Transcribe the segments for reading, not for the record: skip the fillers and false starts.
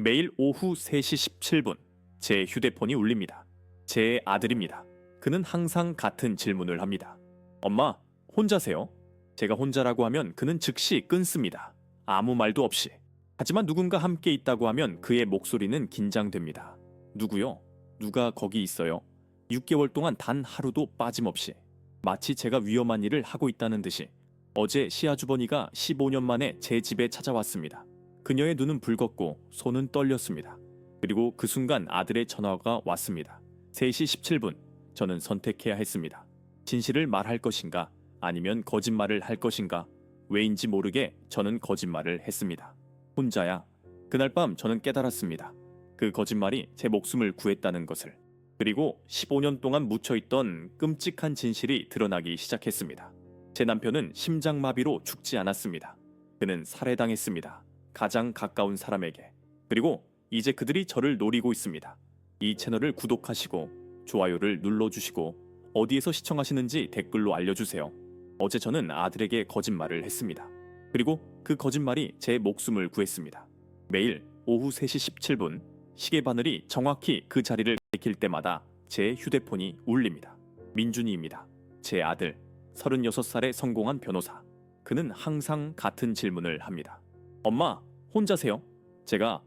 매일 오후 3시 17분 제 휴대폰이 울립니다. 제 아들입니다. 그는 항상 같은 질문을 합니다. 엄마, 혼자세요? 제가 혼자라고 하면 그는 즉시 끊습니다. 아무 말도 없이. 하지만 누군가 함께 있다고 하면 그의 목소리는 긴장됩니다. 누구요? 누가 거기 있어요? 6개월 동안 단 하루도 빠짐없이. 마치 제가 위험한 일을 하고 있다는 듯이. 어제 시아주버니가 15년 만에 제 집에 찾아왔습니다. 그녀의 눈은 붉었고 손은 떨렸습니다. 그리고 그 순간 아들의 전화가 왔습니다. 3시 17분 저는 선택해야 했습니다. 진실을 말할 것인가 아니면 거짓말을 할 것인가. 왜인지 모르게 저는 거짓말을 했습니다. 혼자야. 그날 밤 저는 깨달았습니다. 그 거짓말이 제 목숨을 구했다는 것을. 그리고 15년 동안 묻혀있던 끔찍한 진실이 드러나기 시작했습니다. 제 남편은 심장마비로 죽지 않았습니다. 그는 살해당했습니다. 가장 가까운 사람에게. 그리고 이제 그들이 저를 노리고 있습니다. 이 채널을 구독하시고 좋아요를 눌러주시고 어디에서 시청하시는지 댓글로 알려주세요. 어제 저는 아들에게 거짓말을 했습니다. 그리고 그 거짓말이 제 목숨을 구했습니다. 매일 오후 3시 17분 시계 바늘이 정확히 그 자리를 가리킬 때마다 제 휴대폰이 울립니다. 민준이입니다. 제 아들, 36살의 성공한 변호사. 그는 항상 같은 질문을 합니다. 엄마, 혼자세요? 제가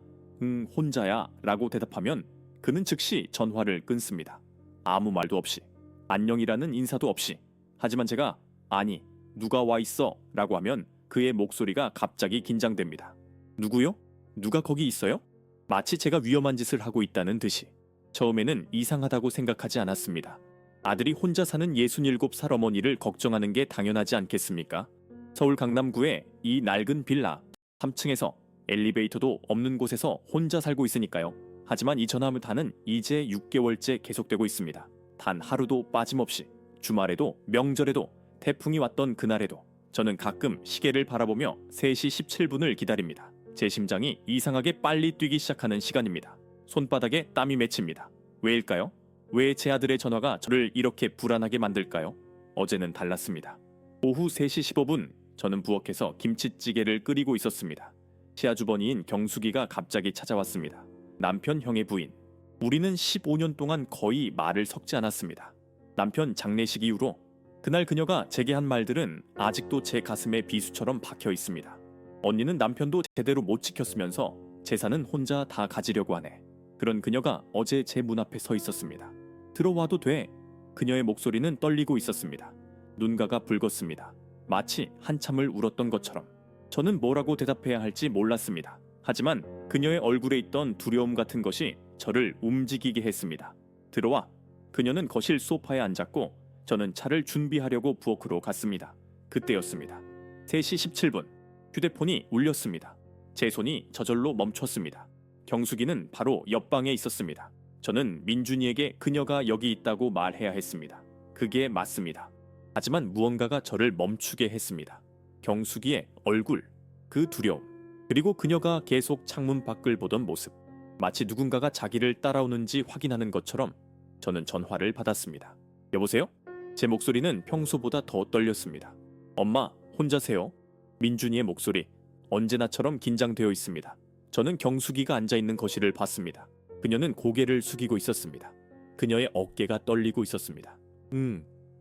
혼자야 라고 대답하면 그는 즉시 전화를 끊습니다. 아무 말도 없이. 안녕이라는 인사도 없이. 하지만 제가 아니, 누가 와 있어? 라고 하면 그의 목소리가 갑자기 긴장됩니다. 누구요? 누가 거기 있어요? 마치 제가 위험한 짓을 하고 있다는 듯이. 처음에는 이상하다고 생각하지 않았습니다. 아들이 혼자 사는 67살 어머니를 걱정하는 게 당연하지 않겠습니까? 서울 강남구의 이 낡은 빌라 3층에서 엘리베이터도 없는 곳에서 혼자 살고 있으니까요. 하지만 이 전화무타는 이제 6개월째 계속되고 있습니다. 단 하루도 빠짐없이. 주말에도 명절에도 태풍이 왔던 그날에도 저는 가끔 시계를 바라보며 3시 17분을 기다립니다. 제 심장이 이상하게 빨리 뛰기 시작하는 시간입니다. 손바닥에 땀이 맺힙니다. 왜일까요? 왜 제 아들의 전화가 저를 이렇게 불안하게 만들까요? 어제는 달랐습니다. 오후 3시 15분 저는 부엌에서 김치찌개를 끓이고 있었습니다. 시아주버니인 경숙이가 갑자기 찾아왔습니다. 남편 형의 부인. 우리는 15년 동안 거의 말을 섞지 않았습니다. 남편 장례식 이후로 그날 그녀가 제게 한 말들은 아직도 제 가슴에 비수처럼 박혀 있습니다. 언니는 남편도 제대로 못 지켰으면서 재산은 혼자 다 가지려고 하네. 그런 그녀가 어제 제 문 앞에 서 있었습니다. 들어와도 돼. 그녀의 목소리는 떨리고 있었습니다. 눈가가 붉었습니다. 마치 한참을 울었던 것처럼. 저는 뭐라고 대답해야 할지 몰랐습니다. 하지만 그녀의 얼굴에 있던 두려움 같은 것이 저를 움직이게 했습니다. 들어와. 그녀는 거실 소파에 앉았고 저는 차를 준비하려고 부엌으로 갔습니다. 그때였습니다. 3시 17분 휴대폰이 울렸습니다. 제 손이 저절로 멈췄습니다. 경숙이는 바로 옆방에 있었습니다. 저는 민준이에게 그녀가 여기 있다고 말해야 했습니다. 그게 맞습니다. 하지만 무언가가 저를 멈추게 했습니다. 경숙이의 얼굴, 그 두려움, 그리고 그녀가 계속 창문 밖을 보던 모습. 마치 누군가가 자기를 따라오는지 확인하는 것처럼 저는 전화를 받았습니다. 여보세요? 제 목소리는 평소보다 더 떨렸습니다. 엄마, 혼자세요? 민준이의 목소리, 언제나처럼 긴장되어 있습니다. 저는 경숙이가 앉아있는 거실을 봤습니다. 그녀는 고개를 숙이고 있었습니다. 그녀의 어깨가 떨리고 있었습니다.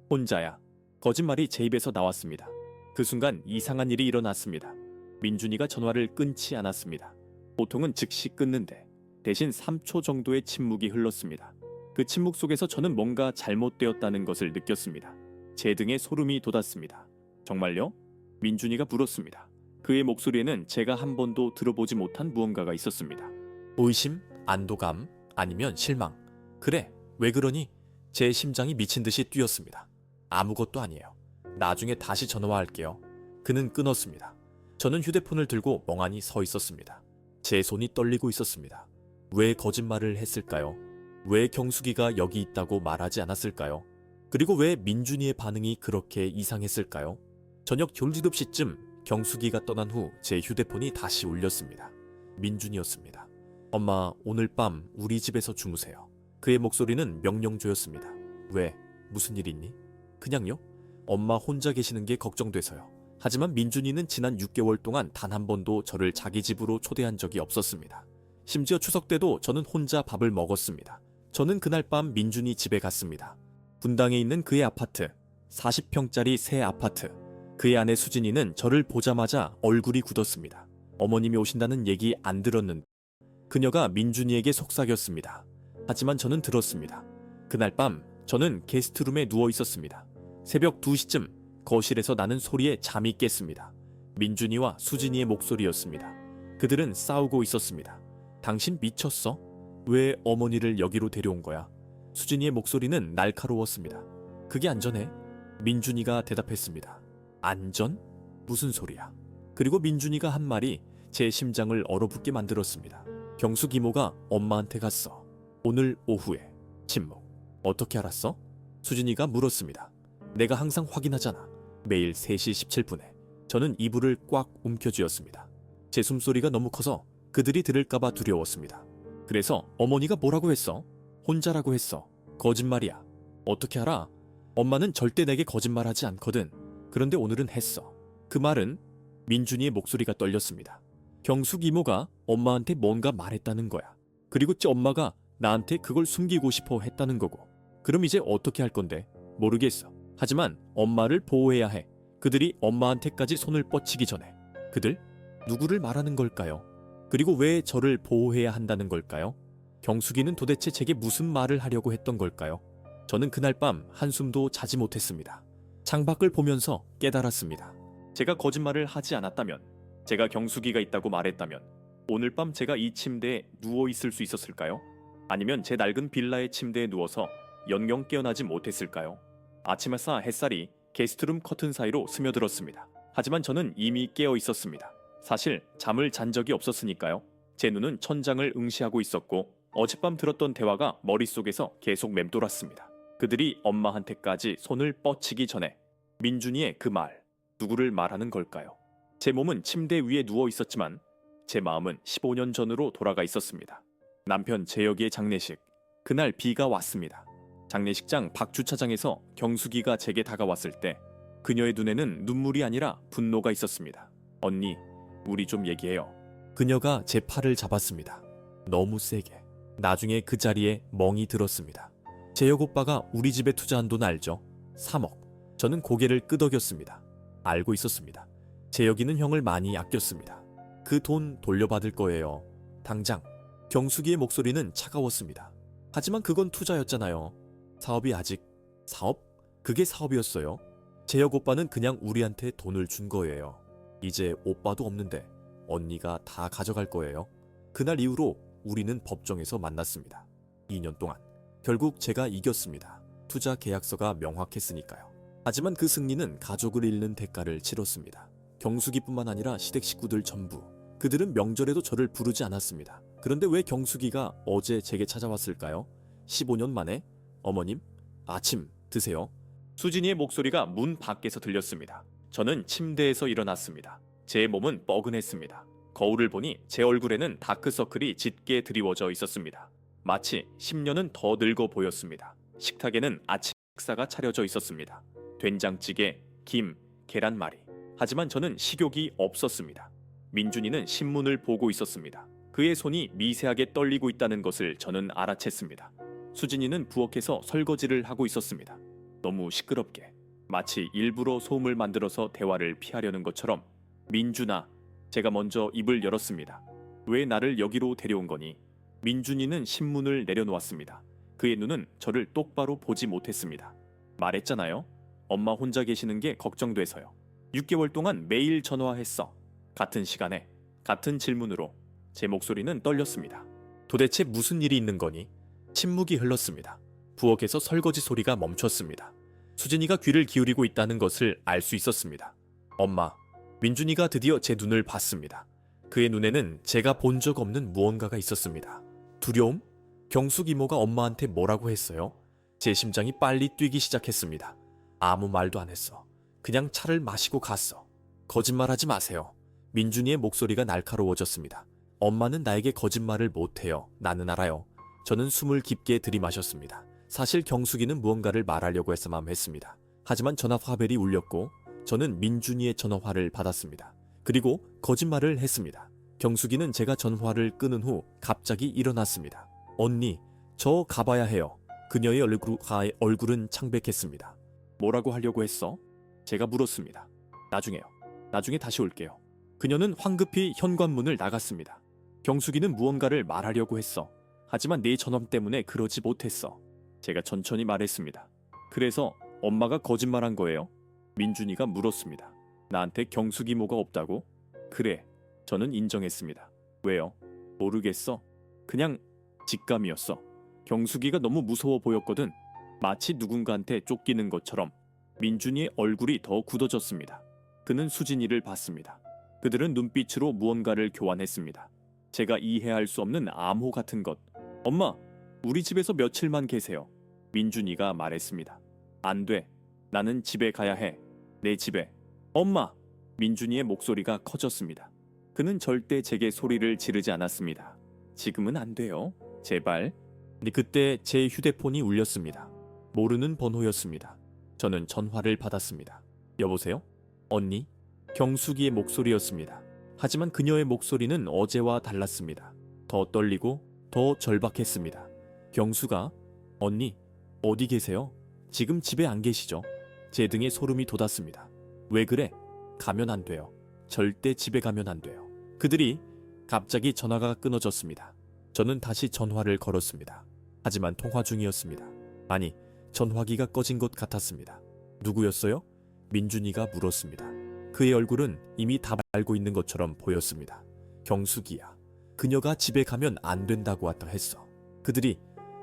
혼자야. 거짓말이 제 입에서 나왔습니다. 그 순간 이상한 일이 일어났습니다. 민준이가 전화를 끊지 않았습니다. 보통은 즉시 끊는데 대신 3초 정도의 침묵이 흘렀습니다. 그 침묵 속에서 저는 뭔가 잘못되었다는 것을 느꼈습니다. 제 등에 소름이 돋았습니다. 정말요? 민준이가 물었습니다. 그의 목소리에는 제가 한 번도 들어보지 못한 무언가가 있었습니다. 의심? 안도감? 아니면 실망? 그래, 왜 그러니? 제 심장이 미친 듯이 뛰었습니다. 아무것도 아니에요. 나중에 다시 전화할게요. 그는 끊었습니다. 저는 휴대폰을 들고 멍하니 서 있었습니다. 제 손이 떨리고 있었습니다. 왜 거짓말을 했을까요? 왜 경숙이가 여기 있다고 말하지 않았을까요? 그리고 왜 민준이의 반응이 그렇게 이상했을까요? 저녁 12시쯤 경숙이가 떠난 후 제 휴대폰이 다시 울렸습니다. 민준이었습니다. 엄마, 오늘 밤 우리 집에서 주무세요. 그의 목소리는 명령조였습니다. 왜? 무슨 일 있니? 그냥요? 엄마 혼자 계시는 게 걱정돼서요. 하지만 민준이는 지난 6개월 동안 단 한 번도 저를 자기 집으로 초대한 적이 없었습니다. 심지어 추석 때도 저는 혼자 밥을 먹었습니다. 저는 그날 밤 민준이 집에 갔습니다. 분당에 있는 그의 아파트, 40평짜리 새 아파트. 그의 아내 수진이는 저를 보자마자 얼굴이 굳었습니다. 어머님이 오신다는 얘기 안 들었는데 그녀가 민준이에게 속삭였습니다. 하지만 저는 들었습니다. 그날 밤 저는 게스트룸에 누워 있었습니다. 새벽 2시쯤 거실에서 나는 소리에 잠이 깼습니다. 민준이와 수진이의 목소리였습니다. 그들은 싸우고 있었습니다. 당신 미쳤어? 왜 어머니를 여기로 데려온 거야? 수진이의 목소리는 날카로웠습니다. 그게 안전해? 민준이가 대답했습니다. 안전? 무슨 소리야? 그리고 민준이가 한 말이 제 심장을 얼어붙게 만들었습니다. 경숙 이모가 엄마한테 갔어. 오늘 오후에. 침묵. 어떻게 알았어? 수진이가 물었습니다. 내가 항상 확인하잖아. 매일 3시 17분에. 저는 이불을 꽉 움켜쥐었습니다. 제 숨소리가 너무 커서 그들이 들을까봐 두려웠습니다. 그래서 어머니가 뭐라고 했어? 혼자라고 했어. 거짓말이야. 어떻게 알아? 엄마는 절대 내게 거짓말하지 않거든. 그런데 오늘은 했어. 그 말은 민준이의 목소리가 떨렸습니다. 경숙 이모가 엄마한테 뭔가 말했다는 거야. 그리고 엄마가 나한테 그걸 숨기고 싶어 했다는 거고. 그럼 이제 어떻게 할 건데? 모르겠어. 하지만 엄마를 보호해야 해. 그들이 엄마한테까지 손을 뻗치기 전에. 그들? 누구를 말하는 걸까요? 그리고 왜 저를 보호해야 한다는 걸까요? 경숙이는 도대체 제게 무슨 말을 하려고 했던 걸까요? 저는 그날 밤 한숨도 자지 못했습니다. 창밖을 보면서 깨달았습니다. 제가 거짓말을 하지 않았다면, 제가 경숙이가 있다고 말했다면 오늘 밤 제가 이 침대에 누워 있을 수 있었을까요? 아니면 제 낡은 빌라의 침대에 누워서 영영 깨어나지 못했을까요? 아침 햇살이 게스트룸 커튼 사이로 스며들었습니다. 하지만 저는 이미 깨어 있었습니다. 사실 잠을 잔 적이 없었으니까요. 제 눈은 천장을 응시하고 있었고 어젯밤 들었던 대화가 머릿속에서 계속 맴돌았습니다. 그들이 엄마한테까지 손을 뻗치기 전에 민준이의 그 말, 누구를 말하는 걸까요? 제 몸은 침대 위에 누워 있었지만 제 마음은 15년 전으로 돌아가 있었습니다. 남편 재혁이의 장례식, 그날 비가 왔습니다. 장례식장 밖 주차장에서 경숙이가 제게 다가왔을 때 그녀의 눈에는 눈물이 아니라 분노가 있었습니다. 언니, 우리 좀 얘기해요. 그녀가 제 팔을 잡았습니다. 너무 세게. 나중에 그 자리에 멍이 들었습니다. 재혁 오빠가 우리 집에 투자한 돈 알죠? 3억. 저는 고개를 끄덕였습니다. 알고 있었습니다. 재혁이는 형을 많이 아꼈습니다. 그 돈 돌려받을 거예요. 당장. 경숙이의 목소리는 차가웠습니다. 하지만 그건 투자였잖아요. 사업이 아직... 사업? 그게 사업이었어요? 재혁 오빠는 그냥 우리한테 돈을 준 거예요. 이제 오빠도 없는데 언니가 다 가져갈 거예요. 그날 이후로 우리는 법정에서 만났습니다. 2년 동안. 결국 제가 이겼습니다. 투자 계약서가 명확했으니까요. 하지만 그 승리는 가족을 잃는 대가를 치렀습니다. 경숙이뿐만 아니라 시댁 식구들 전부. 그들은 명절에도 저를 부르지 않았습니다. 그런데 왜 경숙이가 어제 제게 찾아왔을까요? 15년 만에? 어머님, 아침 드세요. 수진이의 목소리가 문 밖에서 들렸습니다. 저는 침대에서 일어났습니다. 제 몸은 뻐근했습니다. 거울을 보니 제 얼굴에는 다크서클이 짙게 드리워져 있었습니다. 마치 10년은 더 늙어 보였습니다. 식탁에는 아침 식사가 차려져 있었습니다. 된장찌개, 김, 계란말이. 하지만 저는 식욕이 없었습니다. 민준이는 신문을 보고 있었습니다. 그의 손이 미세하게 떨리고 있다는 것을 저는 알아챘습니다. 수진이는 부엌에서 설거지를 하고 있었습니다. 너무 시끄럽게. 마치 일부러 소음을 만들어서 대화를 피하려는 것처럼. 민준아, 제가 먼저 입을 열었습니다. 왜 나를 여기로 데려온 거니? 민준이는 신문을 내려놓았습니다. 그의 눈은 저를 똑바로 보지 못했습니다. 말했잖아요. 엄마 혼자 계시는 게 걱정돼서요. 6개월 동안 매일 전화했어. 같은 시간에, 같은 질문으로. 제 목소리는 떨렸습니다. 도대체 무슨 일이 있는 거니? 침묵이 흘렀습니다. 부엌에서 설거지 소리가 멈췄습니다. 수진이가 귀를 기울이고 있다는 것을 알 수 있었습니다. 엄마, 민준이가 드디어 제 눈을 봤습니다. 그의 눈에는 제가 본 적 없는 무언가가 있었습니다. 두려움? 경숙 이모가 엄마한테 뭐라고 했어요? 제 심장이 빨리 뛰기 시작했습니다. 아무 말도 안 했어. 그냥 차를 마시고 갔어. 거짓말하지 마세요. 민준이의 목소리가 날카로워졌습니다. 엄마는 나에게 거짓말을 못해요. 나는 알아요. 저는 숨을 깊게 들이마셨습니다. 사실 경숙이는 무언가를 말하려고 했어만 했습니다. 하지만 전화 화벨이 울렸고 저는 민준이의 전화화를 받았습니다. 그리고 거짓말을 했습니다. 경숙이는 제가 전화를 끊은 후 갑자기 일어났습니다. 언니, 저 가봐야 해요. 그녀의 얼굴은 창백했습니다. 뭐라고 하려고 했어? 제가 물었습니다. 나중에요. 나중에 다시 올게요. 그녀는 황급히 현관문을 나갔습니다. 경숙이는 무언가를 말하려고 했어. 하지만 내 전화 때문에 그러지 못했어. 제가 천천히 말했습니다. 그래서 엄마가 거짓말한 거예요? 민준이가 물었습니다. 나한테 경숙이 뭐가 없다고? 그래, 저는 인정했습니다. 왜요? 모르겠어. 그냥 직감이었어. 경숙이가 너무 무서워 보였거든. 마치 누군가한테 쫓기는 것처럼. 민준이의 얼굴이 더 굳어졌습니다. 그는 수진이를 봤습니다. 그들은 눈빛으로 무언가를 교환했습니다. 제가 이해할 수 없는 암호 같은 것. 엄마, 우리 집에서 며칠만 계세요. 민준이가 말했습니다. 안 돼. 나는 집에 가야 해. 내 집에. 엄마! 민준이의 목소리가 커졌습니다. 그는 절대 제게 소리를 지르지 않았습니다. 지금은 안 돼요. 제발. 그때 제 휴대폰이 울렸습니다. 모르는 번호였습니다. 저는 전화를 받았습니다. 여보세요? 언니? 경숙이의 목소리였습니다. 하지만 그녀의 목소리는 어제와 달랐습니다. 더 떨리고 더 절박했습니다. 경수가, 언니, 어디 계세요? 지금 집에 안 계시죠? 제 등에 소름이 돋았습니다. 왜 그래? 가면 안 돼요. 절대 집에 가면 안 돼요. 그들이 갑자기 전화가 끊어졌습니다. 저는 다시 전화를 걸었습니다. 하지만 통화 중이었습니다. 아니, 전화기가 꺼진 것 같았습니다. 누구였어요? 민준이가 물었습니다. 그의 얼굴은 이미 다 알고 있는 것처럼 보였습니다. 경숙이야. 그녀가 집에 가면 안 된다고 왔다 했어.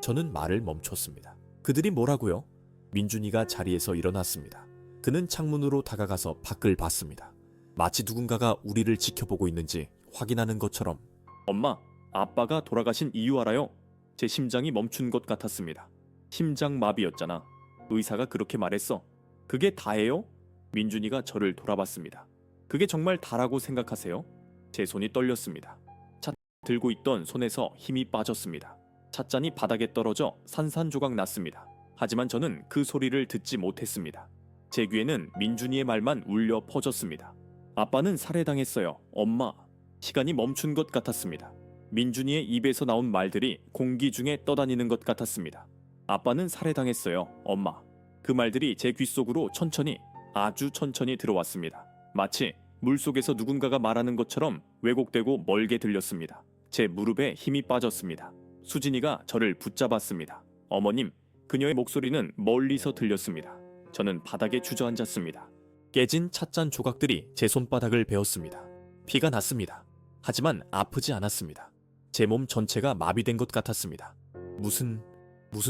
저는 말을 멈췄습니다. 그들이 뭐라고요? 민준이가 자리에서 일어났습니다. 그는 창문으로 다가가서 밖을 봤습니다. 마치 누군가가 우리를 지켜보고 있는지 확인하는 것처럼. 엄마, 아빠가 돌아가신 이유 알아요? 제 심장이 멈춘 것 같았습니다. 심장마비였잖아. 의사가 그렇게 말했어. 그게 다예요? 민준이가 저를 돌아봤습니다. 그게 정말 다라고 생각하세요? 제 손이 떨렸습니다. 차 들고 있던 손에서 힘이 빠졌습니다. 찻잔이 바닥에 떨어져 산산조각 났습니다. 하지만 저는 그 소리를 듣지 못했습니다. 제 귀에는 민준이의 말만 울려 퍼졌습니다. 아빠는 살해당했어요. 엄마. 시간이 멈춘 것 같았습니다. 민준이의 입에서 나온 말들이 공기 중에 떠다니는 것 같았습니다. 아빠는 살해당했어요. 엄마. 그 말들이 제 귓속으로 천천히, 아주 천천히 들어왔습니다. 마치 물속에서 누군가가 말하는 것처럼 왜곡되고 멀게 들렸습니다. 제 무릎에 힘이 빠졌습니다. 수진이가 저를 붙잡았습니다. 어머님, 그녀의 목소리는 멀리서 들렸습니다. 저는 바닥에 주저앉았습니다. 깨진 찻잔 조각들이 제 손바닥을 베었습니다. 피가 났습니다. 하지만 아프지 않았습니다. 제 몸 전체가 마비된 것 같았습니다. 무슨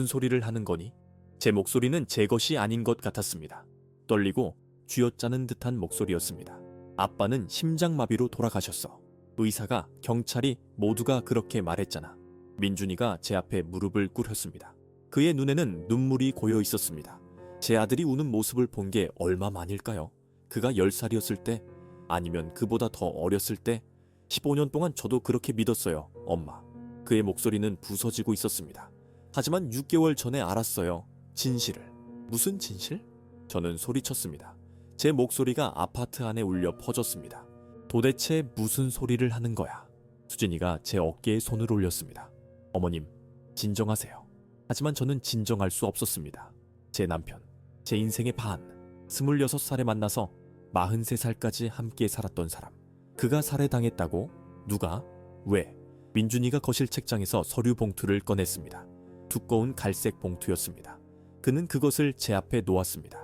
소리를 하는 거니? 제 목소리는 제 것이 아닌 것 같았습니다. 떨리고 쥐어짜는 듯한 목소리였습니다. 아빠는 심장마비로 돌아가셨어. 의사가, 경찰이 모두가 그렇게 말했잖아. 민준이가 제 앞에 무릎을 꿇었습니다. 그의 눈에는 눈물이 고여 있었습니다. 제 아들이 우는 모습을 본 게 얼마만일까요? 그가 10살이었을 때, 아니면 그보다 더 어렸을 때, 15년 동안 저도 그렇게 믿었어요, 엄마. 그의 목소리는 부서지고 있었습니다. 하지만 6개월 전에 알았어요. 진실을. 무슨 진실? 저는 소리쳤습니다. 제 목소리가 아파트 안에 울려 퍼졌습니다. 도대체 무슨 소리를 하는 거야? 수진이가 제 어깨에 손을 올렸습니다. 어머님, 진정하세요. 하지만 저는 진정할 수 없었습니다. 제 남편, 제 인생의 반, 26살에 만나서 43살까지 함께 살았던 사람. 그가 살해당했다고? 누가? 왜? 민준이가 거실 책장에서 서류 봉투를 꺼냈습니다. 두꺼운 갈색 봉투였습니다. 그는 그것을 제 앞에 놓았습니다.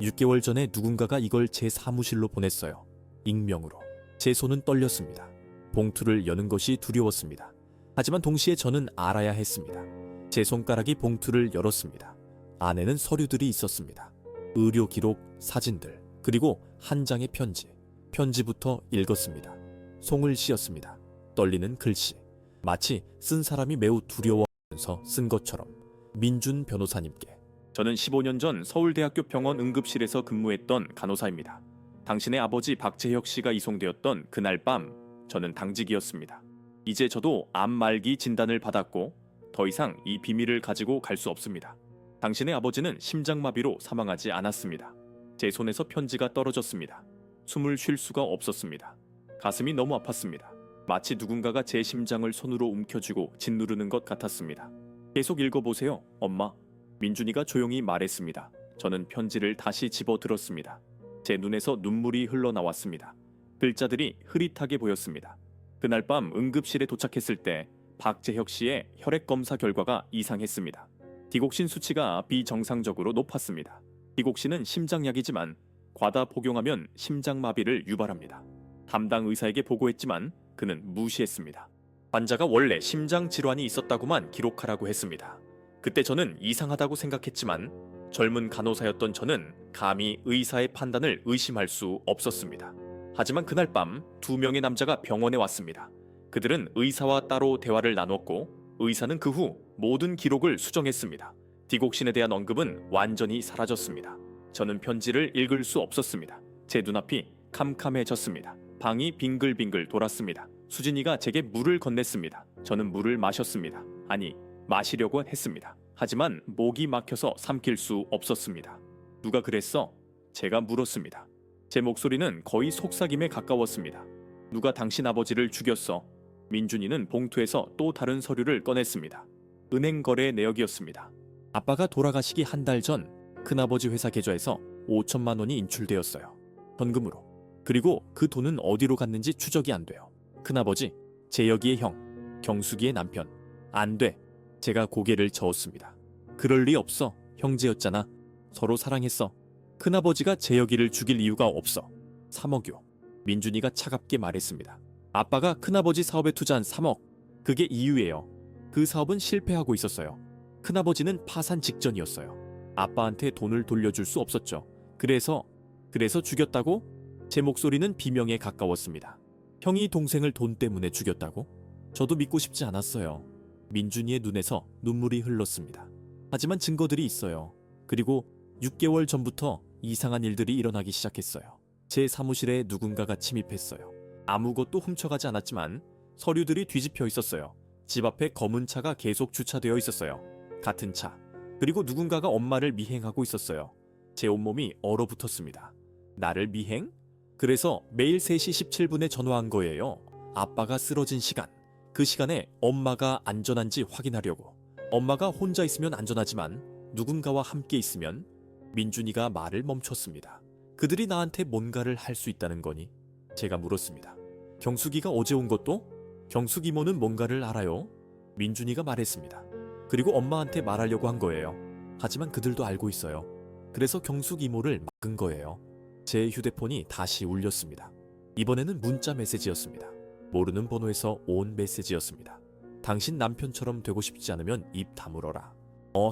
6개월 전에 누군가가 이걸 제 사무실로 보냈어요. 익명으로. 제 손은 떨렸습니다. 봉투를 여는 것이 두려웠습니다. 하지만 동시에 저는 알아야 했습니다. 제 손가락이 봉투를 열었습니다. 안에는 서류들이 있었습니다. 의료 기록, 사진들, 그리고 한 장의 편지. 편지부터 읽었습니다. 송을 씌었습니다. 떨리는 글씨. 마치 쓴 사람이 매우 두려워하면서 쓴 것처럼. 민준 변호사님께. 저는 15년 전 서울대학교 병원 응급실에서 근무했던 간호사입니다. 당신의 아버지 박재혁 씨가 이송되었던 그날 밤 저는 당직이었습니다. 이제 저도 암 말기 진단을 받았고 더 이상 이 비밀을 가지고 갈 수 없습니다. 당신의 아버지는 심장마비로 사망하지 않았습니다. 제 손에서 편지가 떨어졌습니다. 숨을 쉴 수가 없었습니다. 가슴이 너무 아팠습니다. 마치 누군가가 제 심장을 손으로 움켜쥐고 짓누르는 것 같았습니다. 계속 읽어보세요, 엄마. 민준이가 조용히 말했습니다. 저는 편지를 다시 집어들었습니다. 제 눈에서 눈물이 흘러나왔습니다. 글자들이 흐릿하게 보였습니다. 그날 밤 응급실에 도착했을 때 박재혁 씨의 혈액 검사 결과가 이상했습니다. 디곡신 수치가 비정상적으로 높았습니다. 디곡신은 심장약이지만 과다 복용하면 심장마비를 유발합니다. 담당 의사에게 보고했지만 그는 무시했습니다. 환자가 원래 심장 질환이 있었다고만 기록하라고 했습니다. 그때 저는 이상하다고 생각했지만 젊은 간호사였던 저는 감히 의사의 판단을 의심할 수 없었습니다. 하지만 그날 밤 2명의 남자가 병원에 왔습니다. 그들은 의사와 따로 대화를 나눴고 의사는 그 후 모든 기록을 수정했습니다. 디곡신에 대한 언급은 완전히 사라졌습니다. 저는 편지를 읽을 수 없었습니다. 제 눈앞이 캄캄해졌습니다. 방이 빙글빙글 돌았습니다. 수진이가 제게 물을 건넸습니다. 저는 물을 마셨습니다. 아니, 마시려고 했습니다. 하지만 목이 막혀서 삼킬 수 없었습니다. 누가 그랬어? 제가 물었습니다. 제 목소리는 거의 속삭임에 가까웠습니다. 누가 당신 아버지를 죽였어? 민준이는 봉투에서 또 다른 서류를 꺼냈습니다. 은행 거래 내역이었습니다. 아빠가 돌아가시기 한 달 전 큰아버지 회사 계좌에서 5천만 원이 인출되었어요. 현금으로. 그리고 그 돈은 어디로 갔는지 추적이 안 돼요. 큰아버지, 재혁이의 형, 경숙이의 남편. 안 돼. 제가 고개를 저었습니다. 그럴 리 없어. 형제였잖아. 서로 사랑했어. 큰아버지가 재혁이를 죽일 이유가 없어. 3억이요. 민준이가 차갑게 말했습니다. 아빠가 큰아버지 사업에 투자한 3억. 그게 이유예요. 그 사업은 실패하고 있었어요. 큰아버지는 파산 직전이었어요. 아빠한테 돈을 돌려줄 수 없었죠. 그래서 죽였다고? 제 목소리는 비명에 가까웠습니다. 형이 동생을 돈 때문에 죽였다고? 저도 믿고 싶지 않았어요. 민준이의 눈에서 눈물이 흘렀습니다. 하지만 증거들이 있어요. 그리고 6개월 전부터 이상한 일들이 일어나기 시작했어요. 제 사무실에 누군가가 침입했어요. 아무것도 훔쳐가지 않았지만 서류들이 뒤집혀 있었어요. 집 앞에 검은 차가 계속 주차되어 있었어요. 같은 차. 그리고 누군가가 엄마를 미행하고 있었어요. 제 온몸이 얼어붙었습니다. 나를 미행? 그래서 매일 3시 17분에 전화한 거예요. 아빠가 쓰러진 시간. 그 시간에 엄마가 안전한지 확인하려고. 엄마가 혼자 있으면 안전하지만 누군가와 함께 있으면. 민준이가 말을 멈췄습니다. 그들이 나한테 뭔가를 할 수 있다는 거니? 제가 물었습니다. 경숙이가 어제 온 것도? 경숙 이모는 뭔가를 알아요? 민준이가 말했습니다. 그리고 엄마한테 말하려고 한 거예요. 하지만 그들도 알고 있어요. 그래서 경숙 이모를 막은 거예요. 제 휴대폰이 다시 울렸습니다. 이번에는 문자 메시지였습니다. 모르는 번호에서 온 메시지였습니다. 당신 남편처럼 되고 싶지 않으면 입 다물어라.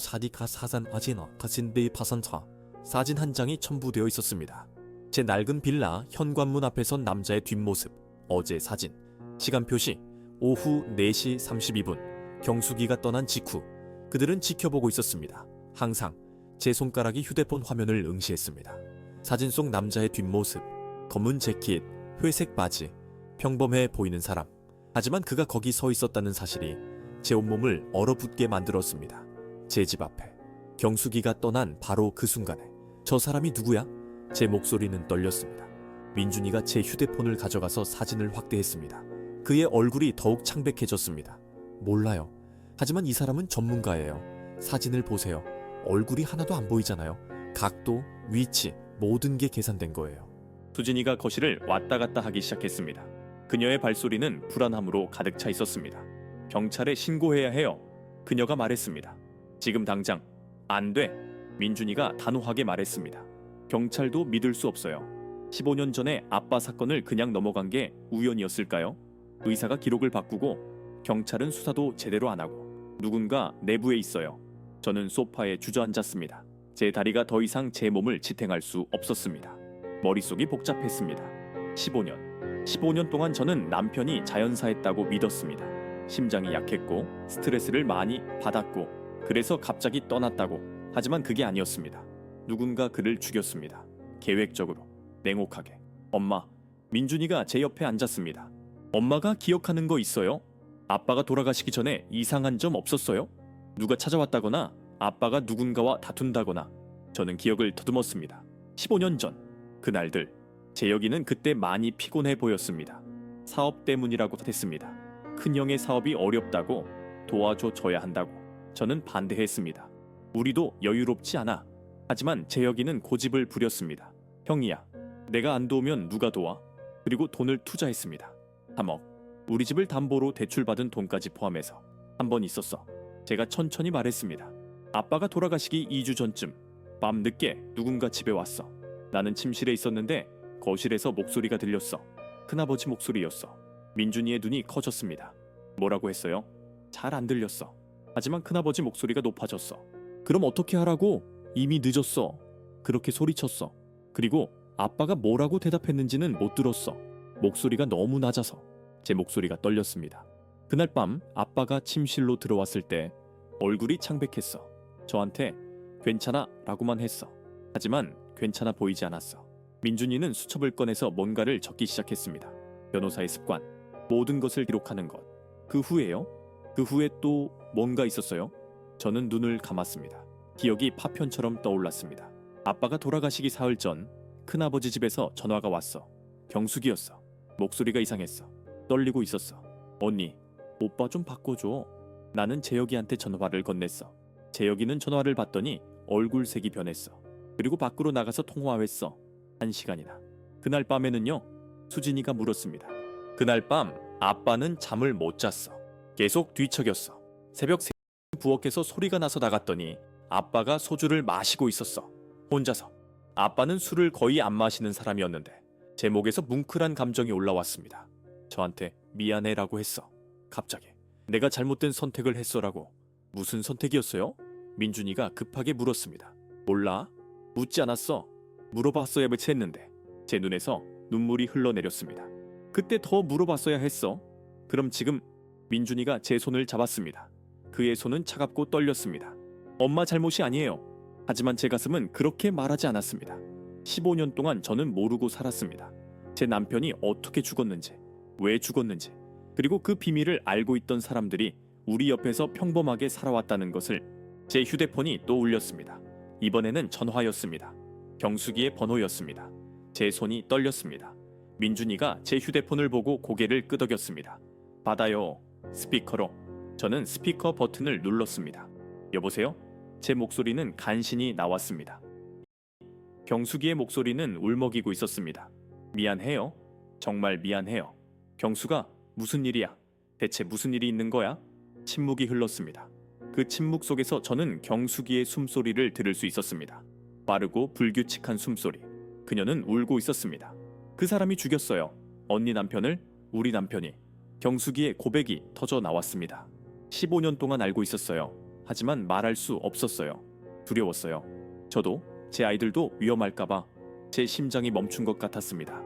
사디카 사산 아지너 타신데이 파산차. 사진 한 장이 첨부되어 있었습니다. 제 낡은 빌라 현관문 앞에 선 남자의 뒷모습, 어제 사진, 시간 표시, 오후 4시 32분, 경숙이가 떠난 직후. 그들은 지켜보고 있었습니다. 항상 제 손가락이 휴대폰 화면을 응시했습니다. 사진 속 남자의 뒷모습, 검은 재킷, 회색 바지, 평범해 보이는 사람. 하지만 그가 거기 서 있었다는 사실이 제 온몸을 얼어붙게 만들었습니다. 제 집 앞에. 경숙이가 떠난 바로 그 순간에 저 사람이 누구야? 제 목소리는 떨렸습니다. 민준이가 제 휴대폰을 가져가서 사진을 확대했습니다. 그의 얼굴이 더욱 창백해졌습니다. 몰라요. 하지만 이 사람은 전문가예요. 사진을 보세요. 얼굴이 하나도 안 보이잖아요. 각도, 위치, 모든 게 계산된 거예요. 수진이가 거실을 왔다 갔다 하기 시작했습니다. 그녀의 발소리는 불안함으로 가득 차 있었습니다. 경찰에 신고해야 해요. 그녀가 말했습니다. 지금 당장. 안 돼. 민준이가 단호하게 말했습니다. 경찰도 믿을 수 없어요. 15년 전에 아빠 사건을 그냥 넘어간 게 우연이었을까요? 의사가 기록을 바꾸고 경찰은 수사도 제대로 안 하고 누군가 내부에 있어요. 저는 소파에 주저앉았습니다. 제 다리가 더 이상 제 몸을 지탱할 수 없었습니다. 머릿속이 복잡했습니다. 15년 동안 저는 남편이 자연사했다고 믿었습니다. 심장이 약했고 스트레스를 많이 받았고 그래서 갑자기 떠났다고. 하지만 그게 아니었습니다. 누군가 그를 죽였습니다. 계획적으로, 냉혹하게. 엄마, 민준이가 제 옆에 앉았습니다. 엄마가 기억하는 거 있어요? 아빠가 돌아가시기 전에 이상한 점 없었어요? 누가 찾아왔다거나 아빠가 누군가와 다툰다거나. 저는 기억을 더듬었습니다. 15년 전 그날들 재혁이는 그때 많이 피곤해 보였습니다. 사업 때문이라고 했습니다. 큰형의 사업이 어렵다고 도와줘야 한다고 저는 반대했습니다. 우리도 여유롭지 않아. 하지만 재혁이는 고집을 부렸습니다. 형이야, 내가 안 도우면 누가 도와? 그리고 돈을 투자했습니다. 3억. 우리 집을 담보로 대출받은 돈까지 포함해서 한 번 있었어. 제가 천천히 말했습니다. 아빠가 돌아가시기 2주 전쯤 밤 늦게 누군가 집에 왔어. 나는 침실에 있었는데 거실에서 목소리가 들렸어. 큰아버지 목소리였어. 민준이의 눈이 커졌습니다. 뭐라고 했어요? 잘 안 들렸어. 하지만 큰아버지 목소리가 높아졌어. 그럼 어떻게 하라고? 이미 늦었어. 그렇게 소리쳤어. 그리고 아빠가 뭐라고 대답했는지는 못 들었어. 목소리가 너무 낮아서 제 목소리가 떨렸습니다. 그날 밤 아빠가 침실로 들어왔을 때 얼굴이 창백했어. 저한테 괜찮아 라고만 했어. 하지만 괜찮아 보이지 않았어. 민준이는 수첩을 꺼내서 뭔가를 적기 시작했습니다. 변호사의 습관, 모든 것을 기록하는 것. 그 후에요? 그 후에 또 뭔가 있었어요? 저는 눈을 감았습니다. 기억이 파편처럼 떠올랐습니다. 아빠가 돌아가시기 사흘 전 큰아버지 집에서 전화가 왔어. 경숙이었어. 목소리가 이상했어. 떨리고 있었어. 언니, 오빠 좀 바꿔줘. 나는 재혁이한테 전화를 건넸어. 재혁이는 전화를 받더니 얼굴색이 변했어. 그리고 밖으로 나가서 통화했어. 1시간이나. 그날 밤에는요, 수진이가 물었습니다. 그날 밤 아빠는 잠을 못 잤어. 계속 뒤척였어. 새벽 3시 부엌에서 소리가 나서 나갔더니 아빠가 소주를 마시고 있었어. 혼자서. 아빠는 술을 거의 안 마시는 사람이었는데 제 목에서 뭉클한 감정이 올라왔습니다. 저한테 미안해라고 했어. 갑자기. 내가 잘못된 선택을 했어라고. 무슨 선택이었어요? 민준이가 급하게 물었습니다. 몰라. 묻지 않았어. 물어봤어야 했는데 제 눈에서 눈물이 흘러내렸습니다. 그때 더 물어봤어야 했어. 그럼 지금. 민준이가 제 손을 잡았습니다. 그의 손은 차갑고 떨렸습니다. 엄마 잘못이 아니에요. 하지만 제 가슴은 그렇게 말하지 않았습니다. 15년 동안 저는 모르고 살았습니다. 제 남편이 어떻게 죽었는지, 왜 죽었는지, 그리고 그 비밀을 알고 있던 사람들이 우리 옆에서 평범하게 살아왔다는 것을. 제 휴대폰이 또 울렸습니다. 이번에는 전화였습니다. 경숙이의 번호였습니다. 제 손이 떨렸습니다. 민준이가 제 휴대폰을 보고 고개를 끄덕였습니다. 받아요. 스피커로. 저는 스피커 버튼을 눌렀습니다. 여보세요? 제 목소리는 간신히 나왔습니다. 경숙이의 목소리는 울먹이고 있었습니다. 미안해요. 정말 미안해요. 경숙아, 무슨 일이야? 대체 무슨 일이 있는 거야? 침묵이 흘렀습니다. 그 침묵 속에서 저는 경숙이의 숨소리를 들을 수 있었습니다. 빠르고 불규칙한 숨소리. 그녀는 울고 있었습니다. 그 사람이 죽였어요. 언니 남편을, 우리 남편이. 경숙이의 고백이 터져 나왔습니다. 15년 동안 알고 있었어요. 하지만 말할 수 없었어요. 두려웠어요. 저도, 제 아이들도 위험할까봐 제 심장이 멈춘 것 같았습니다.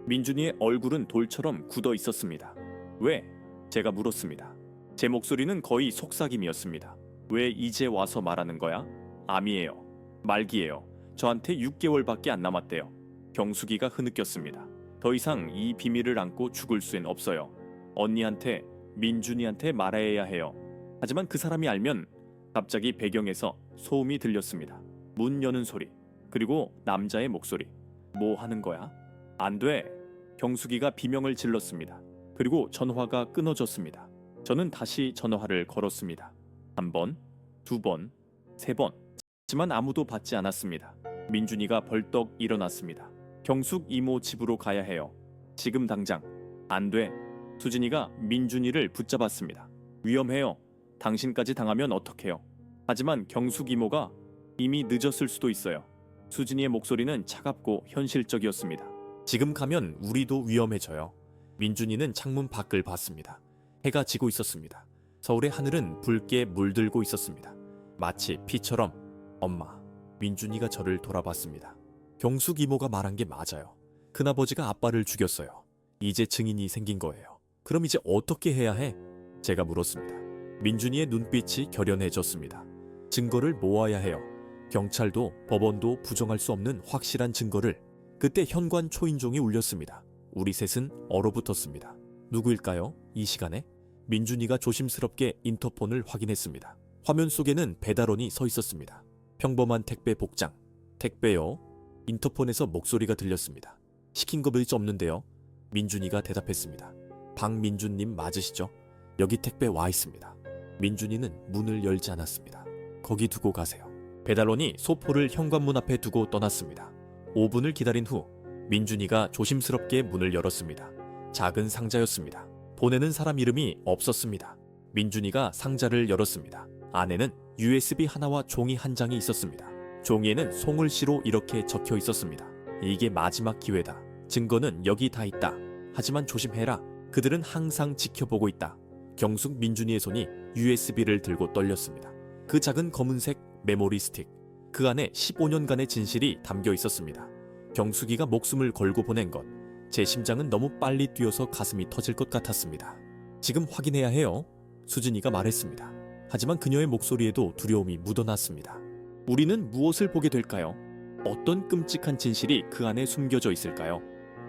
민준이의 얼굴은 돌처럼 굳어 있었습니다. 왜? 제가 물었습니다. 제 목소리는 거의 속삭임이었습니다. 왜 이제 와서 말하는 거야? 암이에요. 말기예요. 저한테 6개월밖에 안 남았대요. 경숙이가 흐느꼈습니다. 더 이상 이 비밀을 안고 죽을 수는 없어요. 언니한테, 민준이한테 말해야 해요. 하지만 그 사람이 알면. 갑자기 배경에서 소음이 들렸습니다. 문 여는 소리, 그리고 남자의 목소리. 뭐 하는 거야? 안 돼. 경숙이가 비명을 질렀습니다. 그리고 전화가 끊어졌습니다. 저는 다시 전화를 걸었습니다. 1번, 2번, 3번. 하지만 아무도 받지 않았습니다. 민준이가 벌떡 일어났습니다. 경숙 이모 집으로 가야 해요. 지금 당장. 안 돼. 수진이가 민준이를 붙잡았습니다. 위험해요. 당신까지 당하면 어떡해요? 하지만 경숙 이모가 이미 늦었을 수도 있어요. 수진이의 목소리는 차갑고 현실적이었습니다. 지금 가면 우리도 위험해져요. 민준이는 창문 밖을 봤습니다. 해가 지고 있었습니다. 서울의 하늘은 붉게 물들고 있었습니다. 마치 피처럼. 엄마. 민준이가 저를 돌아봤습니다. 경숙 이모가 말한 게 맞아요. 큰아버지가 아빠를 죽였어요. 이제 증인이 생긴 거예요. 그럼 이제 어떻게 해야 해? 제가 물었습니다. 민준이의 눈빛이 결연해졌습니다. 증거를 모아야 해요. 경찰도 법원도 부정할 수 없는 확실한 증거를. 그때 현관 초인종이 울렸습니다. 우리 셋은 얼어붙었습니다. 누구일까요? 이 시간에? 민준이가 조심스럽게 인터폰을 확인했습니다. 화면 속에는 배달원이 서 있었습니다. 평범한 택배 복장. 택배요? 인터폰에서 목소리가 들렸습니다. 시킨 거 별이 없는데요. 민준이가 대답했습니다. 박민준님 맞으시죠? 여기 택배 와 있습니다. 민준이는 문을 열지 않았습니다. 거기 두고 가세요. 배달원이 소포를 현관문 앞에 두고 떠났습니다. 5분을 기다린 후 민준이가 조심스럽게 문을 열었습니다. 작은 상자였습니다. 보내는 사람 이름이 없었습니다. 민준이가 상자를 열었습니다. 안에는 USB 하나와 종이 한 장이 있었습니다. 종이에는 송을씨로 이렇게 적혀 있었습니다. 이게 마지막 기회다. 증거는 여기 다 있다. 하지만 조심해라. 그들은 항상 지켜보고 있다. 경숙 민준이의 손이 USB를 들고 떨렸습니다. 그 작은 검은색 메모리 스틱. 그 안에 15년간의 진실이 담겨 있었습니다. 경숙이가 목숨을 걸고 보낸 것. 제 심장은 너무 빨리 뛰어서 가슴이 터질 것 같았습니다. 지금 확인해야 해요. 수진이가 말했습니다. 하지만 그녀의 목소리에도 두려움이 묻어났습니다. 우리는 무엇을 보게 될까요? 어떤 끔찍한 진실이 그 안에 숨겨져 있을까요?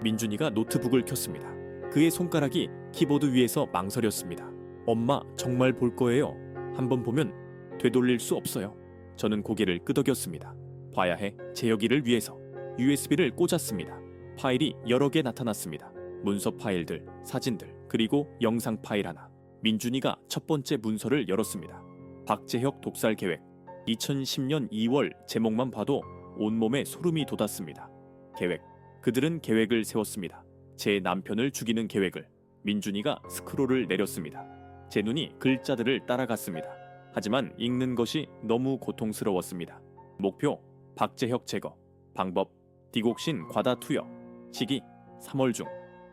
민준이가 노트북을 켰습니다. 그의 손가락이 키보드 위에서 망설였습니다. 엄마, 정말 볼 거예요. 한번 보면 되돌릴 수 없어요. 저는 고개를 끄덕였습니다. 봐야 해. 재혁이를 위해서. USB를 꽂았습니다. 파일이 여러 개 나타났습니다. 문서 파일들, 사진들, 그리고 영상 파일 하나. 민준이가 첫 번째 문서를 열었습니다. 박재혁 독살 계획. 2010년 2월 제목만 봐도 온몸에 소름이 돋았습니다. 계획. 그들은 계획을 세웠습니다. 제 남편을 죽이는 계획을. 민준이가 스크롤을 내렸습니다. 제 눈이 글자들을 따라갔습니다. 하지만 읽는 것이 너무 고통스러웠습니다. 목표, 박재혁 제거. 방법, 디곡신 과다 투여. 시기, 3월 중.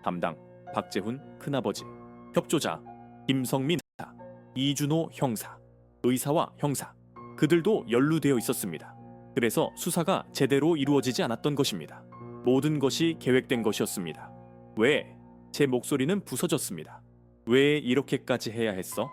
담당, 박재훈 큰아버지. 협조자, 김성민 형사, 이준호 형사. 의사와 형사. 그들도 연루되어 있었습니다. 그래서 수사가 제대로 이루어지지 않았던 것입니다. 모든 것이 계획된 것이었습니다. 왜? 제 목소리는 부서졌습니다. 왜 이렇게까지 해야 했어?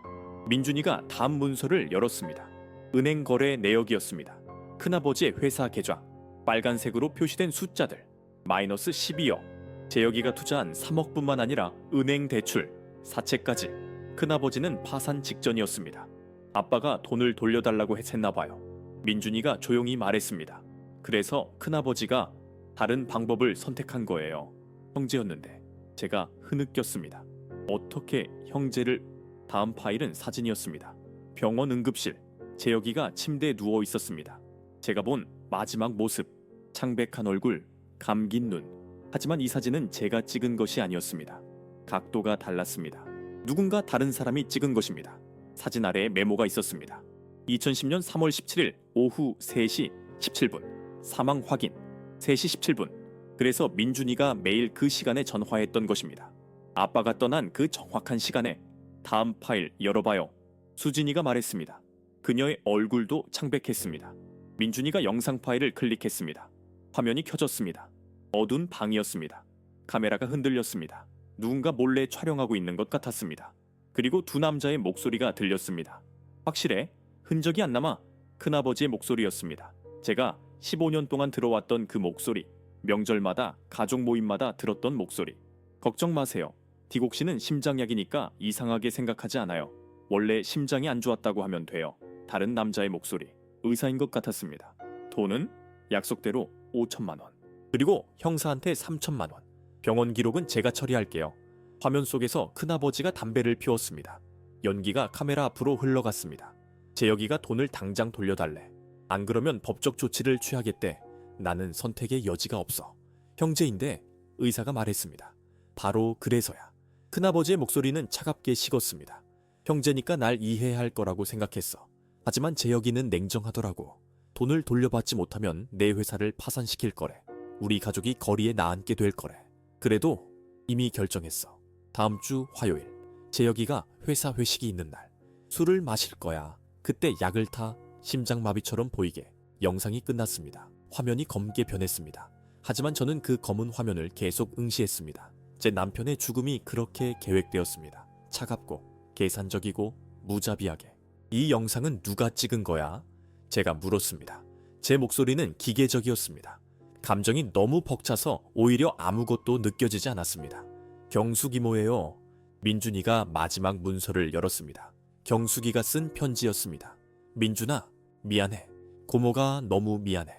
민준이가 다음 문서를 열었습니다. 은행 거래 내역이었습니다. 큰아버지의 회사 계좌. 빨간색으로 표시된 숫자들. 마이너스 12억. 재혁이가 투자한 3억뿐만 아니라 은행 대출, 사채까지. 큰아버지는 파산 직전이었습니다. 아빠가 돈을 돌려달라고 했나 봐요. 민준이가 조용히 말했습니다. 그래서 큰아버지가 다른 방법을 선택한 거예요. 형제였는데 제가 흐느꼈습니다. 어떻게 형제를... 다음 파일은 사진이었습니다. 병원 응급실. 재혁이가 침대에 누워 있었습니다. 제가 본 마지막 모습. 창백한 얼굴, 감긴 눈. 하지만 이 사진은 제가 찍은 것이 아니었습니다. 각도가 달랐습니다. 누군가 다른 사람이 찍은 것입니다. 사진 아래에 메모가 있었습니다. 2010년 3월 17일 오후 3시 17분. 사망 확인. 3시 17분. 그래서 민준이가 매일 그 시간에 전화했던 것입니다. 아빠가 떠난 그 정확한 시간에. 다음 파일 열어봐요. 수진이가 말했습니다. 그녀의 얼굴도 창백했습니다. 민준이가 영상 파일을 클릭했습니다. 화면이 켜졌습니다. 어두운 방이었습니다. 카메라가 흔들렸습니다. 누군가 몰래 촬영하고 있는 것 같았습니다. 그리고 두 남자의 목소리가 들렸습니다. 확실해? 흔적이 안 남아. 큰아버지의 목소리였습니다. 제가 15년 동안 들어왔던 그 목소리. 명절마다 가족 모임마다 들었던 목소리. 걱정 마세요. 디곡신은 심장약이니까 이상하게 생각하지 않아요. 원래 심장이 안 좋았다고 하면 돼요. 다른 남자의 목소리. 의사인 것 같았습니다. 돈은? 약속대로 5천만 원. 그리고 형사한테 3천만 원. 병원 기록은 제가 처리할게요. 화면 속에서 큰아버지가 담배를 피웠습니다. 연기가 카메라 앞으로 흘러갔습니다. 재혁이가 돈을 당장 돌려달래. 안 그러면 법적 조치를 취하겠대. 나는 선택의 여지가 없어. 형제인데 의사가 말했습니다. 바로 그래서야. 큰아버지의 목소리는 차갑게 식었습니다. 형제니까 날 이해할 거라고 생각했어. 하지만 재혁이는 냉정하더라고. 돈을 돌려받지 못하면 내 회사를 파산시킬 거래. 우리 가족이 거리에 나앉게 될 거래. 그래도 이미 결정했어. 다음 주 화요일 재혁이가 회사 회식이 있는 날 술을 마실 거야. 그때 약을 타. 심장마비처럼 보이게. 영상이 끝났습니다. 화면이 검게 변했습니다. 하지만 저는 그 검은 화면을 계속 응시했습니다. 제 남편의 죽음이 그렇게 계획되었습니다. 차갑고 계산적이고 무자비하게. 이 영상은 누가 찍은 거야? 제가 물었습니다. 제 목소리는 기계적이었습니다. 감정이 너무 벅차서 오히려 아무것도 느껴지지 않았습니다. 경숙이 뭐예요? 민준이가 마지막 문서를 열었습니다. 경숙이가 쓴 편지였습니다. 민준아, 미안해. 고모가 너무 미안해.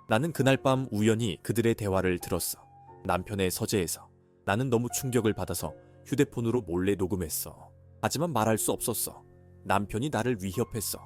나는 그날 밤 우연히 그들의 대화를 들었어. 남편의 서재에서. 나는 너무 충격을 받아서 휴대폰으로 몰래 녹음했어. 하지만 말할 수 없었어. 남편이 나를 위협했어.